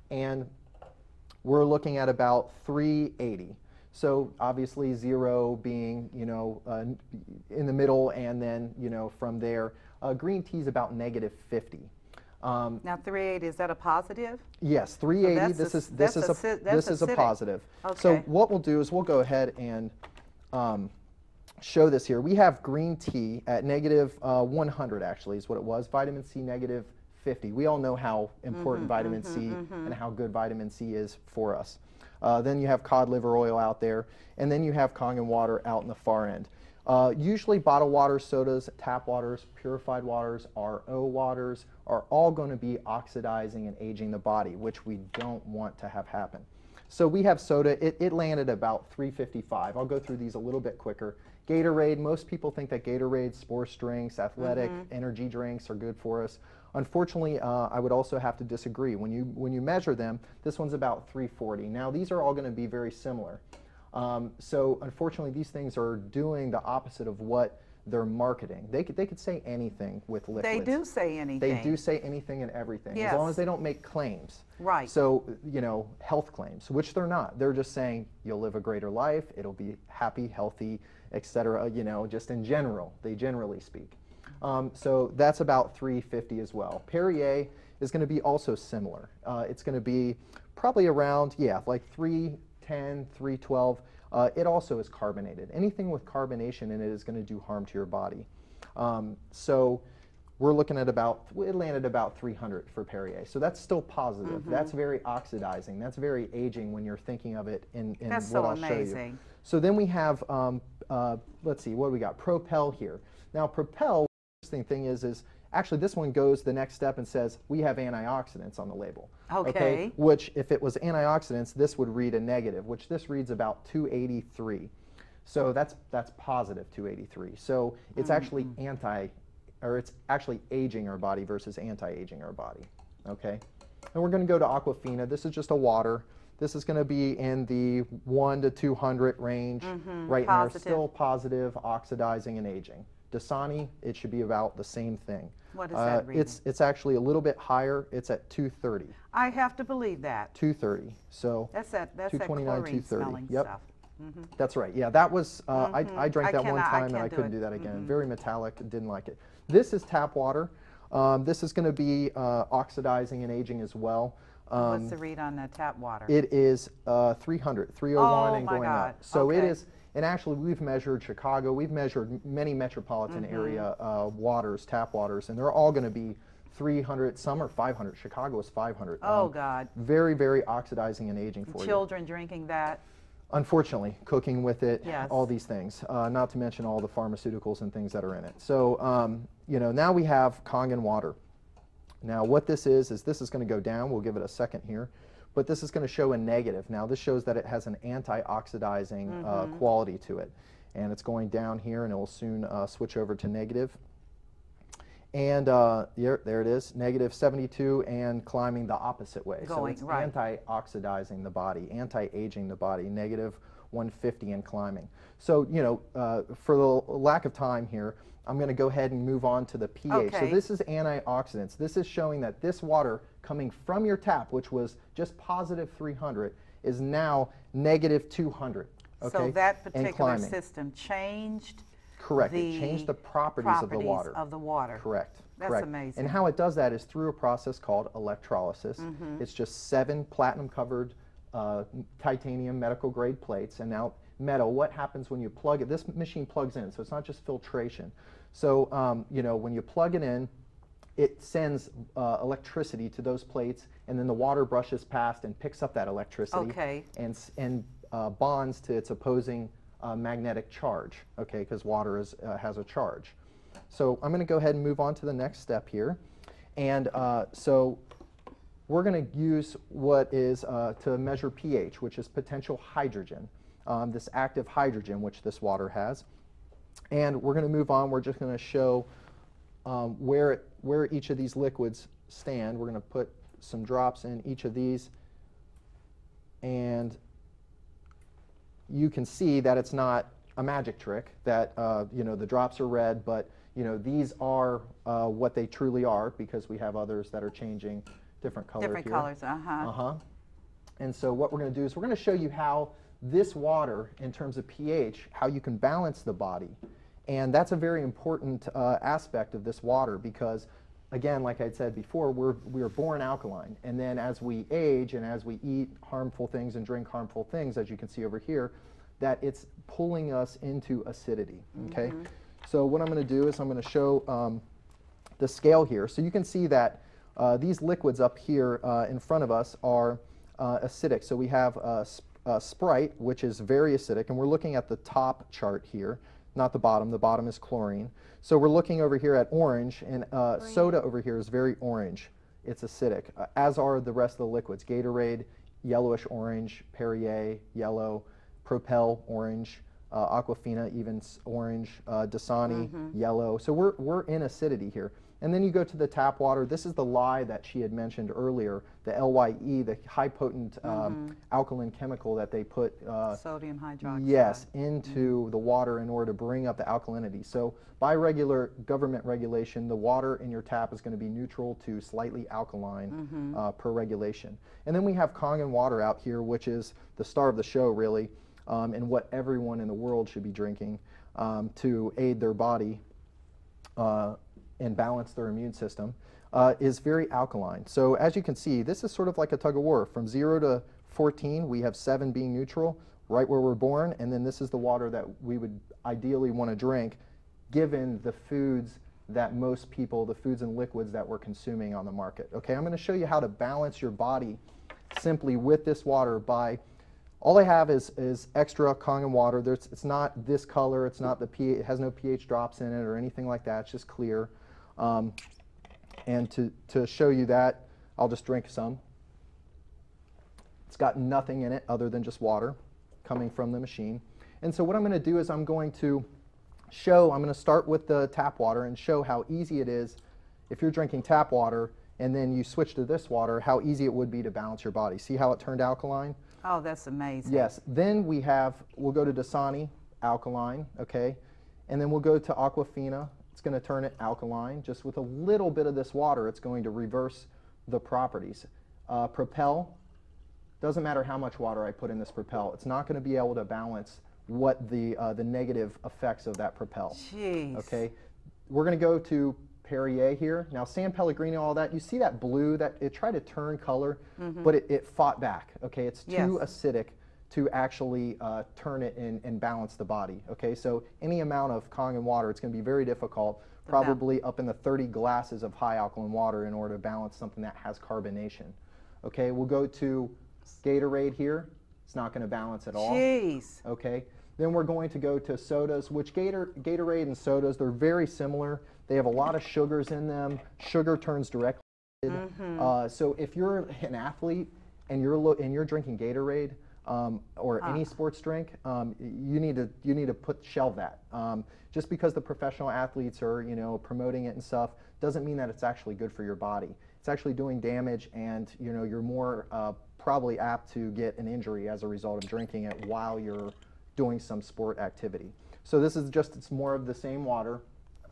Speaker 2: and we're looking at about 380. So obviously 0 being, you know, in the middle, and then, you know, from there, green tea is about -50.
Speaker 1: Now 380, is that a positive?
Speaker 2: Yes, 380.
Speaker 1: that's
Speaker 2: This
Speaker 1: a-
Speaker 2: is
Speaker 1: that's
Speaker 2: a
Speaker 1: acidic.
Speaker 2: positive. So
Speaker 1: Okay.
Speaker 2: what we'll do is we'll go ahead and show this here. We have green tea at -100. Actually, is what it was. Vitamin C -50. We all know how important vitamin C and how good vitamin C is for us. Then you have cod liver oil out there, and then you have Kangen water out in the far end. Usually bottled water, sodas, tap waters, purified waters, RO waters are all going to be oxidizing and aging the body, which we don't want to have happen. So we have soda. It landed about 355. I'll go through these a little bit quicker. Gatorade, most people think that Gatorade, sports drinks, athletic energy drinks are good for us. Unfortunately, I would also have to disagree. When you measure them, this one's about 340. Now, these are all going to be very similar. So unfortunately, these things are doing the opposite of what they're marketing. They could say anything with liquids.
Speaker 1: They do say anything.
Speaker 2: They do say anything and everything,
Speaker 1: Yes.
Speaker 2: as long as they don't make claims.
Speaker 1: Right.
Speaker 2: So, you know, health claims, which they're not. They're just saying you'll live a greater life, it'll be happy, healthy, etc. You know, just in general. They generally speak. So that's about 350 as well. Perrier is going to be also similar. It's going to be probably around, yeah, like 310, 312. It also is carbonated. Anything with carbonation in it is going to do harm to your body. So we're looking at about, it landed about 300 for Perrier. So that's still positive. That's very oxidizing. That's very aging when you're thinking of it in
Speaker 1: That's
Speaker 2: what
Speaker 1: so
Speaker 2: I'll show you.
Speaker 1: amazing.
Speaker 2: So then we have, let's see, what do we got? Propel here. Now Propel, the interesting thing is actually this one goes the next step and says we have antioxidants on the label.
Speaker 1: Okay.
Speaker 2: Which if it was antioxidants, this would read a negative, which this reads about 283. So that's positive 283. So it's actually it's actually aging our body versus anti-aging our body. Okay. And we're going to go to Aquafina. This is just a water. This is going to be in the 1 to 200 range. Right now, still positive, oxidizing, and aging. Dasani, it should be about the same thing.
Speaker 1: What is that reading?
Speaker 2: It's actually a little bit higher. It's at 230.
Speaker 1: I have to believe that.
Speaker 2: 230. So
Speaker 1: That's that
Speaker 2: 229,
Speaker 1: chlorine
Speaker 2: 230.
Speaker 1: smelling
Speaker 2: Yep.
Speaker 1: stuff.
Speaker 2: That's right. Yeah, that was, I drank that one time and I
Speaker 1: can't do
Speaker 2: couldn't
Speaker 1: it.
Speaker 2: do that again. Very metallic, didn't like it. This is tap water. This is going to be oxidizing and aging as well.
Speaker 1: What's the read on the tap water?
Speaker 2: It is 300, 301 and
Speaker 1: my
Speaker 2: going
Speaker 1: God.
Speaker 2: up. So it
Speaker 1: Okay.
Speaker 2: is, and actually we've measured Chicago, we've measured many metropolitan area waters, tap waters, and they're all going to be 300, some are 500. Chicago is 500.
Speaker 1: Oh, God.
Speaker 2: Very, very oxidizing and aging for you.
Speaker 1: Children drinking that.
Speaker 2: Unfortunately, cooking with it,
Speaker 1: Yes.
Speaker 2: all these things, not to mention all the pharmaceuticals and things that are in it. So, you know, now we have Kangen water. Now what this is this is going to go down. We'll give it a second here. But this is going to show a negative. Now this shows that it has an anti-oxidizing quality to it. And it's going down here, and it will soon switch over to negative. And there it is, negative 72, and climbing the opposite way. So it's anti-oxidizing the body, anti-aging the body, negative 150 and climbing. So, you know, for the lack of time here, I'm going to go ahead and move on to the pH.
Speaker 1: Okay.
Speaker 2: So this is antioxidants. This is showing that this water coming from your tap, which was just positive 300, is now negative 200. Okay?
Speaker 1: So that
Speaker 2: and
Speaker 1: particular
Speaker 2: climbing.
Speaker 1: system changed.
Speaker 2: Correct. It changed the properties of the water. Correct.
Speaker 1: That's
Speaker 2: Correct.
Speaker 1: amazing.
Speaker 2: And how it does that is through a process called electrolysis. It's just 7 platinum-covered titanium medical-grade plates. And now metal, what happens when you plug it? This machine plugs in, so it's not just filtration. So, you know, when you plug it in, it sends electricity to those plates, and then the water brushes past and picks up that electricity and bonds to its opposing magnetic charge, okay, because water has a charge. So I'm going to go ahead and move on to the next step here. And so we're going to use what is to measure pH, which is potential hydrogen, this active hydrogen which this water has. And we're going to move on. We're just going to show where each of these liquids stand. We're going to put some drops in each of these, and you can see that it's not a magic trick, that you know, the drops are red, but you know, these are what they truly are, because we have others that are changing different colors here.
Speaker 1: Different colors,
Speaker 2: And so what we're going to do is we're going to show you how this water, in terms of pH, how you can balance the body. And that's a very important aspect of this water, because again, like I said before, we are born alkaline, and then as we age and as we eat harmful things and drink harmful things, as you can see over here, that it's pulling us into acidity. Okay. So what I'm going to do is I'm going to show the scale here. So you can see that these liquids up here in front of us are acidic. So we have Sprite, which is very acidic, and we're looking at the top chart here, not the bottom. The bottom is chlorine. So we're looking over here at orange, and soda over here is very orange. It's acidic, as are the rest of the liquids. Gatorade, yellowish orange, Perrier, yellow, Propel, orange, Aquafina, even orange, Dasani, yellow. So we're in acidity here. And then you go to the tap water. This is the lye that she had mentioned earlier, the LYE, the high potent alkaline chemical that they put
Speaker 1: sodium hydroxide.
Speaker 2: Yes, into the water in order to bring up the alkalinity. So by regular government regulation, the water in your tap is going to be neutral to slightly alkaline per regulation. And then we have Kangen water out here, which is the star of the show, really, and what everyone in the world should be drinking to aid their body and balance their immune system, is very alkaline. So as you can see, this is sort of like a tug of war. From 0 to 14, we have 7 being neutral, right where we're born, and then this is the water that we would ideally want to drink, given the foods that most people, the foods and liquids that we're consuming on the market. Okay, I'm going to show you how to balance your body simply with this water by, all I have is extra Kangen water. It's not this color, it's not the pH, it has no pH drops in it or anything like that, it's just clear. And to show you that, I'll just drink some. It's got nothing in it other than just water coming from the machine. And so what I'm going to do is I'm going to start with the tap water and show how easy it is if you're drinking tap water and then you switch to this water, how easy it would be to balance your body. See how it turned alkaline?
Speaker 1: Oh, that's amazing.
Speaker 2: Yes. Then we'll go to Dasani, alkaline, okay? And then we'll go to Aquafina. It's going to turn it alkaline. Just with a little bit of this water, it's going to reverse the properties. Propel, doesn't matter how much water I put in this Propel, it's not going to be able to balance what the negative effects of that Propel.
Speaker 1: Jeez.
Speaker 2: Okay, we're going to go to Perrier here. Now San Pellegrino, all that, you see that blue, that it tried to turn color, but it fought back. Okay, it's too acidic to actually turn it and balance the body. Okay, so any amount of Kangen water, it's going to be very difficult, probably up in the 30 glasses of high alkaline water in order to balance something that has carbonation. Okay, we'll go to Gatorade here. It's not going to balance at all.
Speaker 1: Jeez.
Speaker 2: Okay, then we're going to go to sodas, which Gatorade and sodas, they're very similar. They have a lot of sugars in them. Sugar turns directly. So if you're an athlete and you're drinking Gatorade, or any sports drink, you need to shelve that. Just because the professional athletes are promoting it and stuff doesn't mean that it's actually good for your body. It's actually doing damage, and you're more probably apt to get an injury as a result of drinking it while you're doing some sport activity. So this is it's more of the same water.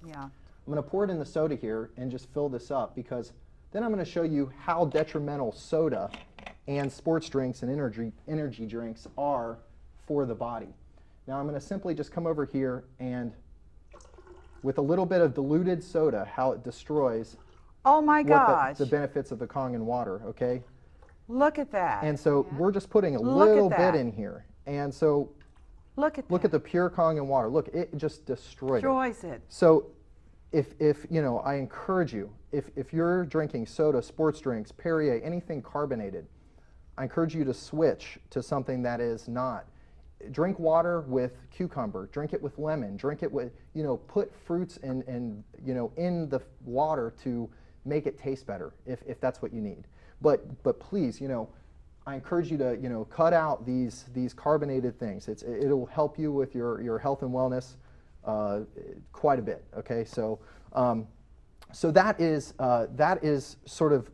Speaker 1: Yeah.
Speaker 2: I'm going to pour it in the soda here and just fill this up, because then I'm going to show you how detrimental soda and sports drinks and energy drinks are for the body. Now I'm going to simply just come over here and, with a little bit of diluted soda, how it destroys
Speaker 1: Oh my gosh.
Speaker 2: the benefits of the Kangen water, okay?
Speaker 1: Look at that.
Speaker 2: And so we're just putting a little bit in here. And so
Speaker 1: look at
Speaker 2: the pure Kangen water. Look, it just destroys it.
Speaker 1: it.
Speaker 2: So if I encourage you, if you're drinking soda, sports drinks, Perrier, anything carbonated, I encourage you to switch to something that is not. Drink water with cucumber, drink it with lemon, drink it with, put fruits in the water to make it taste better if that's what you need. But please, I encourage you to cut out these carbonated things. It'll help you with your health and wellness quite a bit. Okay, so that is sort of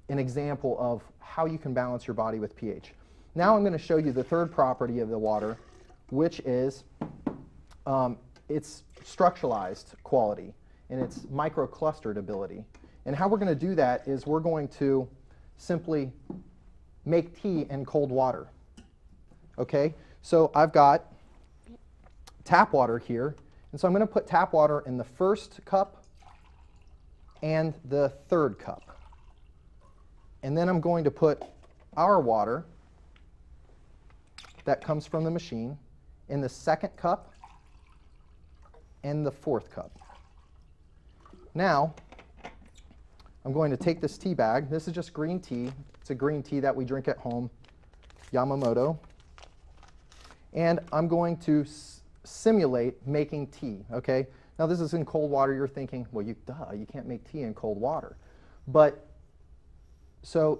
Speaker 2: an example of how you can balance your body with pH. Now I'm going to show you the third property of the water, which is its structuralized quality and its microclustered ability. And how we're going to do that is we're going to simply make tea in cold water. Okay, so I've got tap water here, and so I'm going to put tap water in the first cup and the third cup. And then I'm going to put our water that comes from the machine in the second cup and the fourth cup. Now, I'm going to take this tea bag. This is just green tea. It's a green tea that we drink at home, Yamamoto. And I'm going to simulate making tea, okay? Now this is in cold water. You're thinking, well, you can't make tea in cold water. But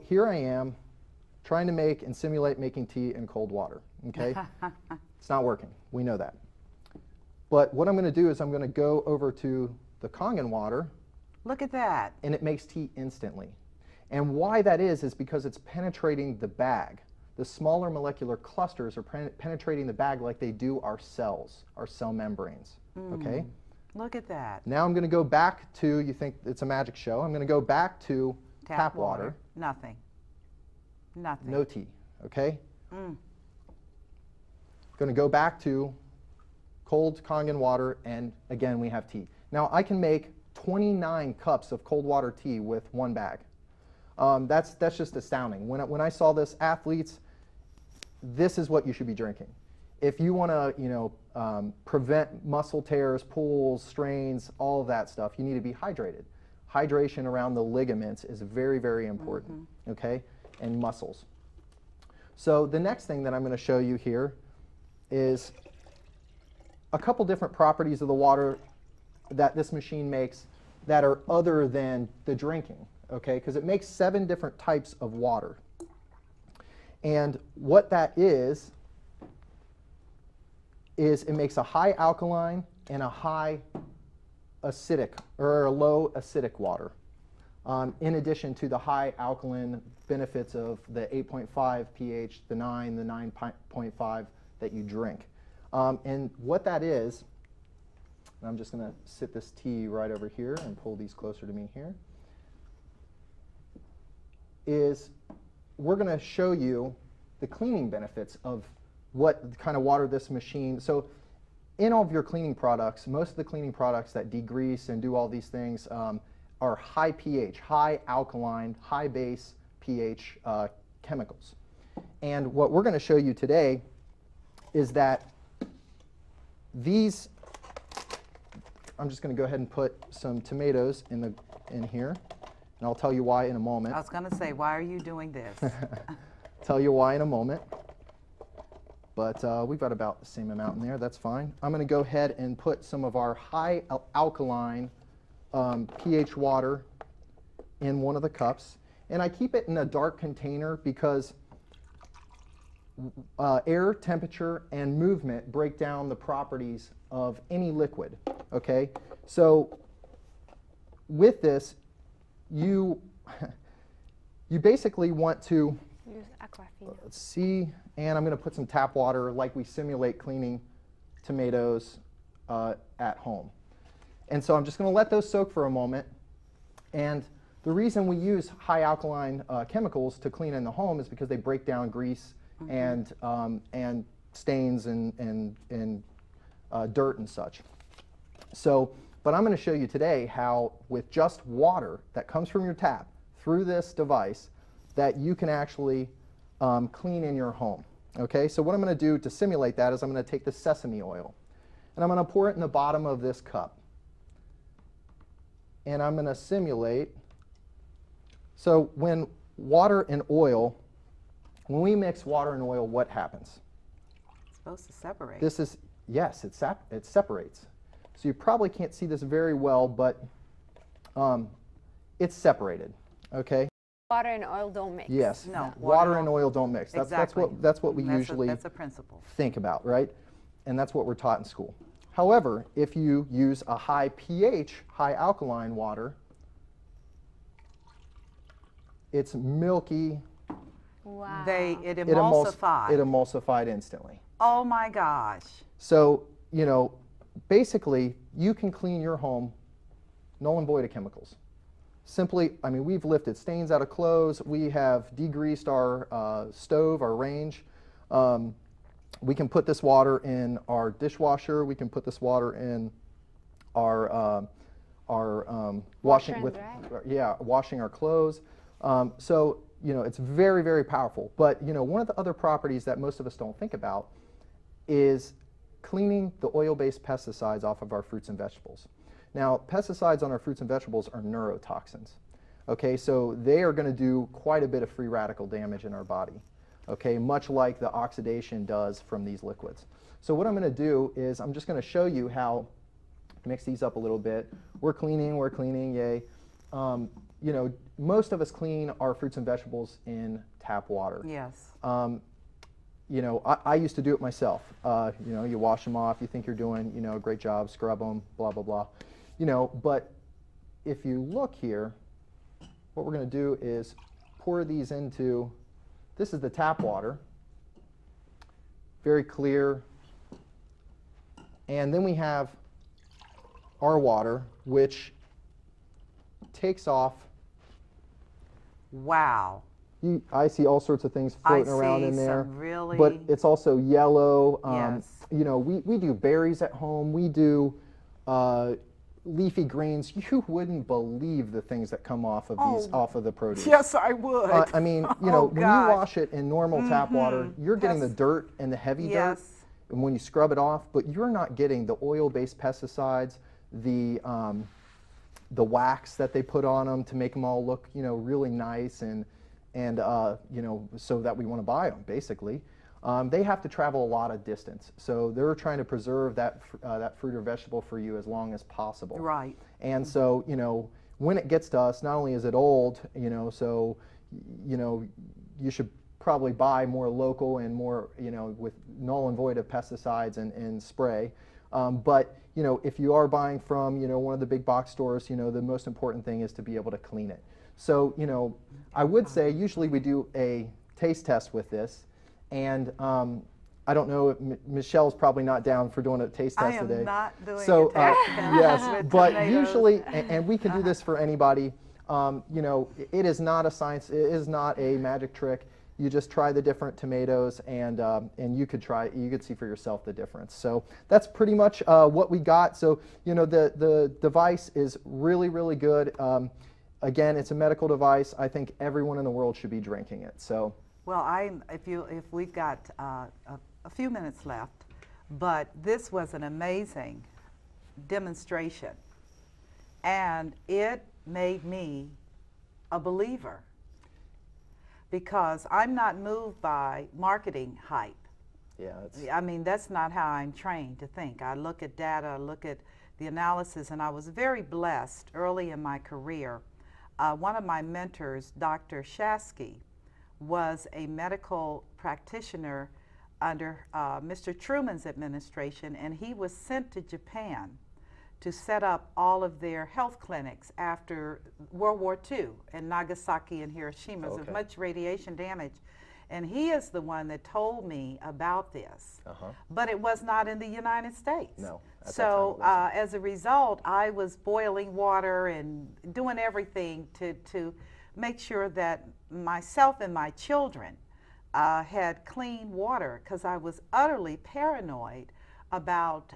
Speaker 2: here I am trying to make and simulate making tea in cold water, okay? It's not working. We know that. But what I'm going to do is I'm going to go over to the Kangen water.
Speaker 1: Look at that.
Speaker 2: And it makes tea instantly. And why that is because it's penetrating the bag. The smaller molecular clusters are penetrating the bag like they do our cells, our cell membranes. Okay?
Speaker 1: Look at that.
Speaker 2: Now I'm going to go back to, you think it's a magic show, I'm going to go back to tap water.
Speaker 1: Nothing. Nothing.
Speaker 2: No tea. Okay? Going to go back to cold Kangen water, and again we have tea. Now I can make 29 cups of cold water tea with one bag. That's just astounding. When I saw this, athletes, this is what you should be drinking. If you want to, prevent muscle tears, pulls, strains, all of that stuff, you need to be hydrated. Hydration around the ligaments is very, very important, okay, and muscles. So the next thing that I'm going to show you here is a couple different properties of the water that this machine makes that are other than the drinking, okay, because it makes 7 different types of water. And what that is it makes a high alkaline and a high acidic, or a low acidic water, in addition to the high alkaline benefits of the 8.5 pH, the 9, the 9.5 that you drink. And what that is, I'm just going to sit this tea right over here and pull these closer to me here, is we're going to show you the cleaning benefits of what kind of water this machine. So in all of your cleaning products, most of the cleaning products that degrease and do all these things are high pH, high alkaline, high base pH chemicals. And what we're going to show you today is that these, I'm just going to go ahead and put some tomatoes in here, and I'll tell you why in a moment.
Speaker 1: I was going to say, why are you doing this?
Speaker 2: Tell you why in a moment. But we've got about the same amount in there. That's fine. I'm going to go ahead and put some of our high alkaline pH water in one of the cups. And I keep it in a dark container because air, temperature, and movement break down the properties of any liquid. Okay? So with this, you basically want to
Speaker 3: use Aquafina.
Speaker 2: Let's see, and I'm going to put some tap water like we simulate cleaning tomatoes at home. And so I'm just going to let those soak for a moment. And the reason we use high alkaline chemicals to clean in the home is because they break down grease and stains and dirt and such. So, but I'm going to show you today how with just water that comes from your tap through this device that you can actually clean in your home. Okay, so what I'm going to do to simulate that is I'm going to take the sesame oil and I'm going to pour it in the bottom of this cup. And I'm going to simulate. So when water and oil, when we mix water and oil, what happens?
Speaker 1: It's supposed to separate.
Speaker 2: This is, yes, it separates. So you probably can't see this very well, but it's separated. Okay.
Speaker 3: Water and oil don't mix.
Speaker 2: Yes.
Speaker 1: No.
Speaker 2: Water and oil don't mix.
Speaker 1: Exactly.
Speaker 2: That's what we usually
Speaker 1: that's a principle.
Speaker 2: think about, right? And that's what we're taught in school. However, if you use a high pH, high alkaline water, it's milky.
Speaker 3: Wow.
Speaker 1: It emulsified.
Speaker 2: It emulsified instantly.
Speaker 1: Oh my gosh.
Speaker 2: So, you know, basically, you can clean your home null and void of chemicals. Simply, I mean, we've lifted stains out of clothes. We have degreased our stove, our range. We can put this water in our dishwasher. We can put this water in our washing with, washing our clothes. So, you know, it's very, very powerful. But, you know, one of the other properties that most of us don't think about is cleaning the oil-based pesticides off of our fruits and vegetables. Now, pesticides on our fruits and vegetables are neurotoxins. Okay, so they are going to do quite a bit of free radical damage in our body. Okay, much like the oxidation does from these liquids. So what I'm going to do is I'm just going to show you how, mix these up a little bit. We're cleaning, yay. You know, most of us clean our fruits and vegetables in tap water.
Speaker 1: Yes.
Speaker 2: you know, I used to do it myself. You know, you wash them off, you think you're doing, you know, a great job, scrub them, blah, blah, blah. You know, but if you look here, what we're going to do is pour these into, this is the tap water, very clear. And then we have our water, which takes off.
Speaker 1: Wow.
Speaker 2: I see all sorts of things floating around in there.
Speaker 1: Some really,
Speaker 2: but it's also yellow.
Speaker 1: yes.
Speaker 2: You know, we do berries at home. We do leafy greens. You wouldn't believe the things that come off of these, off of the produce.
Speaker 1: Yes, I would.
Speaker 2: I mean, you know, when you wash it in normal tap water, you're getting the dirt and the heavy dirt, and when you scrub it off, but you're not getting the oil-based pesticides, the wax that they put on them to make them all look, you know, really nice and you know, so that we want to buy them, basically. They have to travel a lot of distance, so they're trying to preserve that fruit or vegetable for you as long as possible.
Speaker 1: Right.
Speaker 2: And so, you know, when it gets to us, not only is it old, you know, so, you know, you should probably buy more local and more, you know, with null and void of pesticides and spray. But, you know, if you are buying from, you know, one of the big box stores, you know, the most important thing is to be able to clean it. So, you know, I would say usually we do a taste test with this. And I don't know, Michelle's probably not down for doing a taste test today.
Speaker 1: I am not doing
Speaker 2: so,
Speaker 1: a taste test
Speaker 2: yes,
Speaker 1: with
Speaker 2: but
Speaker 1: tomatoes.
Speaker 2: usually, and we can do this for anybody, you know, it is not a science, it is not a magic trick. You just try the different tomatoes, and you could see for yourself the difference. So that's pretty much what we got. So, you know, the device is really, really good. Again, it's a medical device. I think everyone in the world should be drinking it. So.
Speaker 1: Well, if we've got a few minutes left, but this was an amazing demonstration, and it made me a believer, because I'm not moved by marketing hype.
Speaker 2: Yeah,
Speaker 1: I mean, that's not how I'm trained to think. I look at data, I look at the analysis, and I was very blessed early in my career. One of my mentors, Dr. Shasky, was a medical practitioner under Mr. Truman's administration, and he was sent to Japan to set up all of their health clinics after World War II in Nagasaki and Hiroshima. There was much radiation damage, and he is the one that told me about this. But it was not in the United States.
Speaker 2: No.
Speaker 1: So as a result, I was boiling water and doing everything to make sure that myself and my children had clean water, because I was utterly paranoid about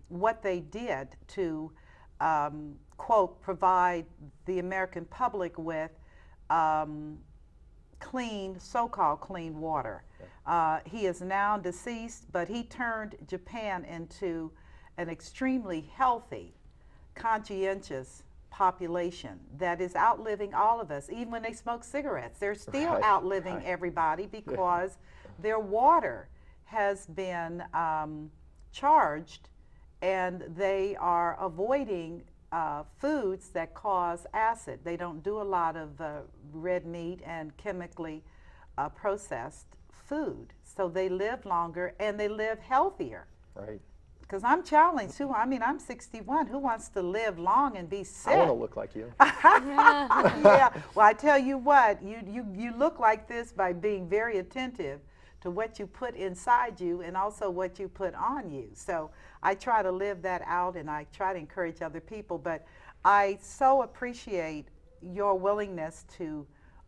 Speaker 1: what they did to, quote, provide the American public with clean, so-called clean water. He is now deceased, but he turned Japan into an extremely healthy, conscientious population that is outliving all of us. Even when they smoke cigarettes, they're still outliving everybody, because their water has been charged, and they are avoiding foods that cause acid. They don't do a lot of red meat and chemically processed food, so they live longer and they live healthier.
Speaker 2: Right.
Speaker 1: Because I'm challenged too. I mean, I'm 61. Who wants to live long and be sick?
Speaker 2: I want to look like you.
Speaker 1: Yeah. Well, I tell you what, you look like this by being very attentive to what you put inside you and also what you put on you. So I try to live that out, and I try to encourage other people. But I so appreciate your willingness to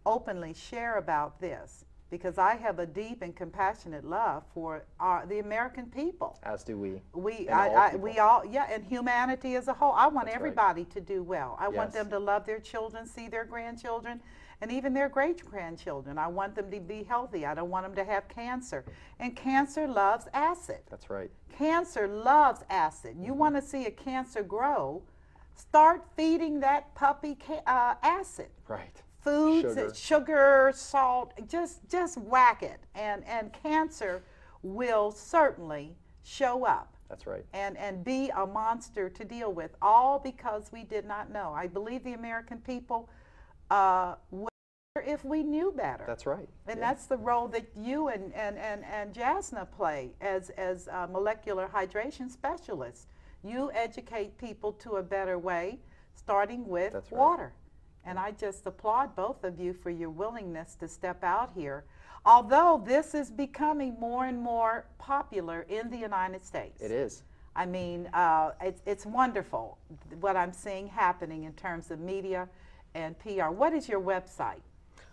Speaker 1: openly share about this, because I have a deep and compassionate love for the American people.
Speaker 2: As do we.
Speaker 1: We all, yeah, and humanity as a whole. I want everybody to do well. I want them to love their children, see their grandchildren, and even their great-grandchildren. I want them to be healthy. I don't want them to have cancer. And cancer loves acid.
Speaker 2: That's right.
Speaker 1: Cancer loves acid. You want to see a cancer grow, start feeding that puppy acid.
Speaker 2: Right.
Speaker 1: Foods, sugar, salt, just whack it, and cancer will certainly show up.
Speaker 2: That's right.
Speaker 1: And be a monster to deal with, all because we did not know. I believe the American people will if we knew better.
Speaker 2: That's right.
Speaker 1: And
Speaker 2: Yeah.
Speaker 1: that's the role that you and Jasna play as molecular hydration specialists. You educate people to a better way, starting with
Speaker 2: That's right.
Speaker 1: water. And I just applaud both of you for your willingness to step out here. Although this is becoming more and more popular in the United States.
Speaker 2: It is.
Speaker 1: I mean, it's wonderful what I'm seeing happening in terms of media and PR. What is your website?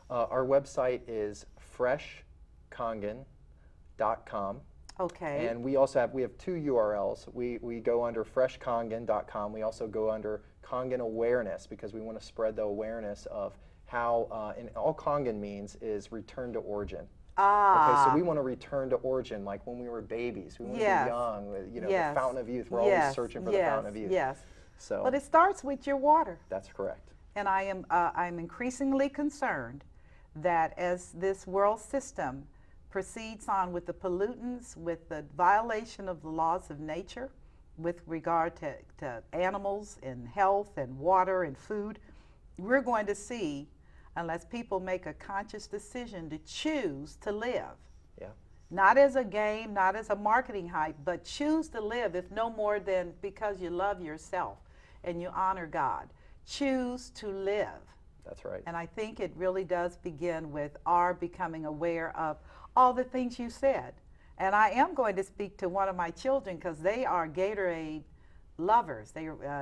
Speaker 2: Our website is freshkangen.com.
Speaker 1: Okay.
Speaker 2: And we also have two URLs. We go under freshkangen.com. We also go under Kangen awareness because we want to spread the awareness of how, and all Kangen means is return to origin. Okay, so we want to return to origin, like when we were babies. We want to be young, you know, the fountain of youth. We're always searching for the fountain of youth.
Speaker 1: Yes.
Speaker 2: So.
Speaker 1: But it starts with your water.
Speaker 2: That's correct.
Speaker 1: And I'm increasingly concerned that as this world system proceeds on with the pollutants, with the violation of the laws of nature, with regard to animals and health and water and food, we're going to see, unless people make a conscious decision to choose to live.
Speaker 2: Yeah.
Speaker 1: Not as a game, not as a marketing hype, but choose to live, if no more than because you love yourself and you honor God. Choose to live.
Speaker 2: That's right.
Speaker 1: And I think it really does begin with our becoming aware of all the things you said. And I am going to speak to one of my children because they are Gatorade lovers.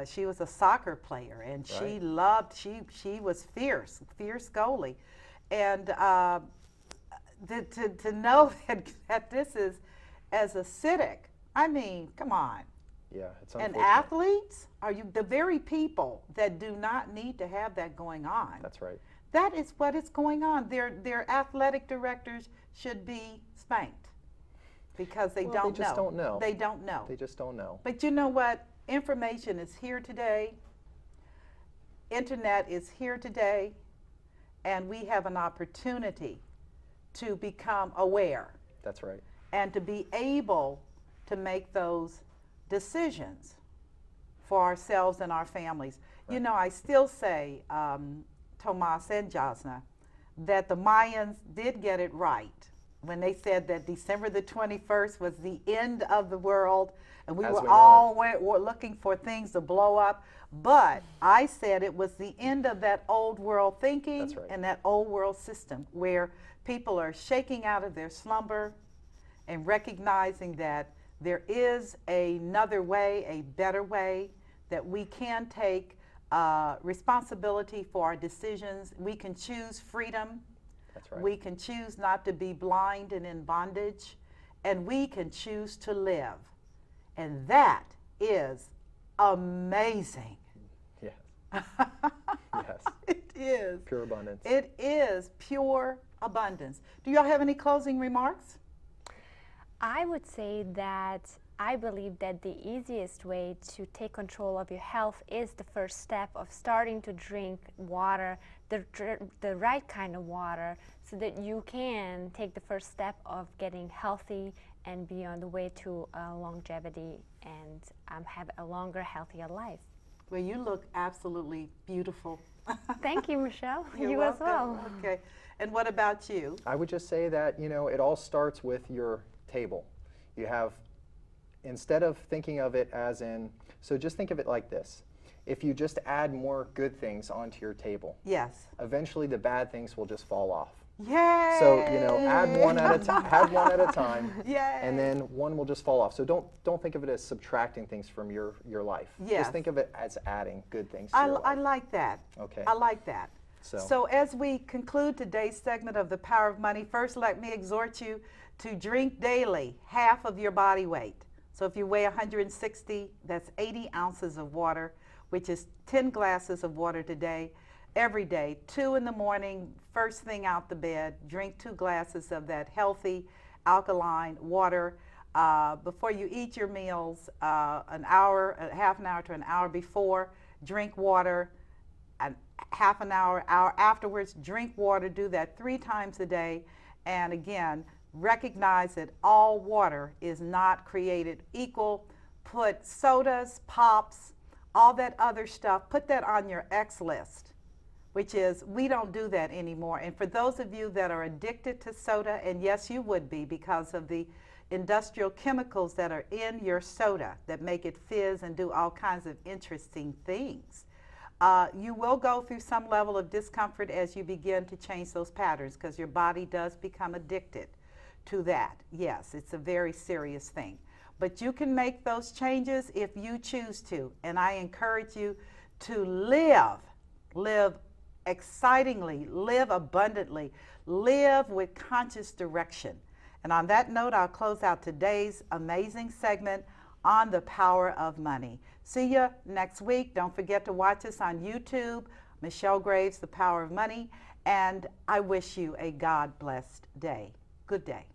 Speaker 1: She was a soccer player, and she loved, she was fierce goalie. And to know that this is as acidic, I mean, come on.
Speaker 2: Yeah, it's
Speaker 1: And
Speaker 2: unfortunate.
Speaker 1: athletes are the very people that do not need to have that going on.
Speaker 2: That's right.
Speaker 1: That is what is going on. Their athletic directors should be spanked because they don't know.
Speaker 2: They just don't know.
Speaker 1: They don't know.
Speaker 2: They just don't know.
Speaker 1: But you know what? Information is here today. Internet is here today. And we have an opportunity to become aware.
Speaker 2: That's right.
Speaker 1: And to be able to make those decisions for ourselves and our families. Right. You know, I still say, Tomas and Jasna, that the Mayans did get it right when they said that December the 21st was the end of the world, and we were looking for things to blow up. But I said it was the end of that old world thinking and that old world system where people are shaking out of their slumber and recognizing that there is another way, a better way, that we can take responsibility for our decisions. We can choose freedom.
Speaker 2: That's right.
Speaker 1: We can choose not to be blind and in bondage. And we can choose to live. And that is amazing.
Speaker 2: Yes. Yes.
Speaker 1: It is.
Speaker 2: Pure abundance.
Speaker 1: It is pure abundance. Do y'all have any closing remarks?
Speaker 3: I would say that I believe that the easiest way to take control of your health is the first step of starting to drink water, the right kind of water, so that you can take the first step of getting healthy and be on the way to longevity and have a longer, healthier life.
Speaker 1: Well, you look absolutely beautiful.
Speaker 3: Thank you, Michelle.
Speaker 1: You're
Speaker 3: you
Speaker 1: welcome.
Speaker 3: as well.
Speaker 1: Okay. And what about you?
Speaker 2: I would just say that, you know, it all starts with your table. You have, instead of thinking of it as in, so just think of it like this. If you just add more good things onto your table,
Speaker 1: yes,
Speaker 2: eventually the bad things will just fall off.
Speaker 1: Yay!
Speaker 2: So, you know, add one at a time,
Speaker 1: Yay!
Speaker 2: and then one will just fall off. So don't think of it as subtracting things from your life.
Speaker 1: Yes.
Speaker 2: Just think of it as adding good things to your life.
Speaker 1: I like that.
Speaker 2: Okay.
Speaker 1: I like that.
Speaker 2: So
Speaker 1: as we conclude today's segment of The Power of Money, first let me exhort you to drink daily half of your body weight. So if you weigh 160, that's 80 ounces of water, which is 10 glasses of water today, every day. 2 in the morning, first thing out the bed, drink 2 glasses of that healthy alkaline water. Before you eat your meals, half an hour to an hour before, drink water. And half an hour afterwards, drink water. Do that 3 times a day. And again, recognize that all water is not created equal. Put sodas, pops, all that other stuff, put that on your X list. which is we don't do that anymore. And for those of you that are addicted to soda, and yes, you would be because of the industrial chemicals that are in your soda that make it fizz and do all kinds of interesting things. You will go through some level of discomfort as you begin to change those patterns because your body does become addicted to that. Yes, it's a very serious thing. But you can make those changes if you choose to. And I encourage you to live excitingly, live abundantly, live with conscious direction. And on that note, I'll close out today's amazing segment on the power of money. See you next week. Don't forget to watch us on YouTube, Michelle Graves, The Power of Money. And I wish you a God-blessed day. Good day.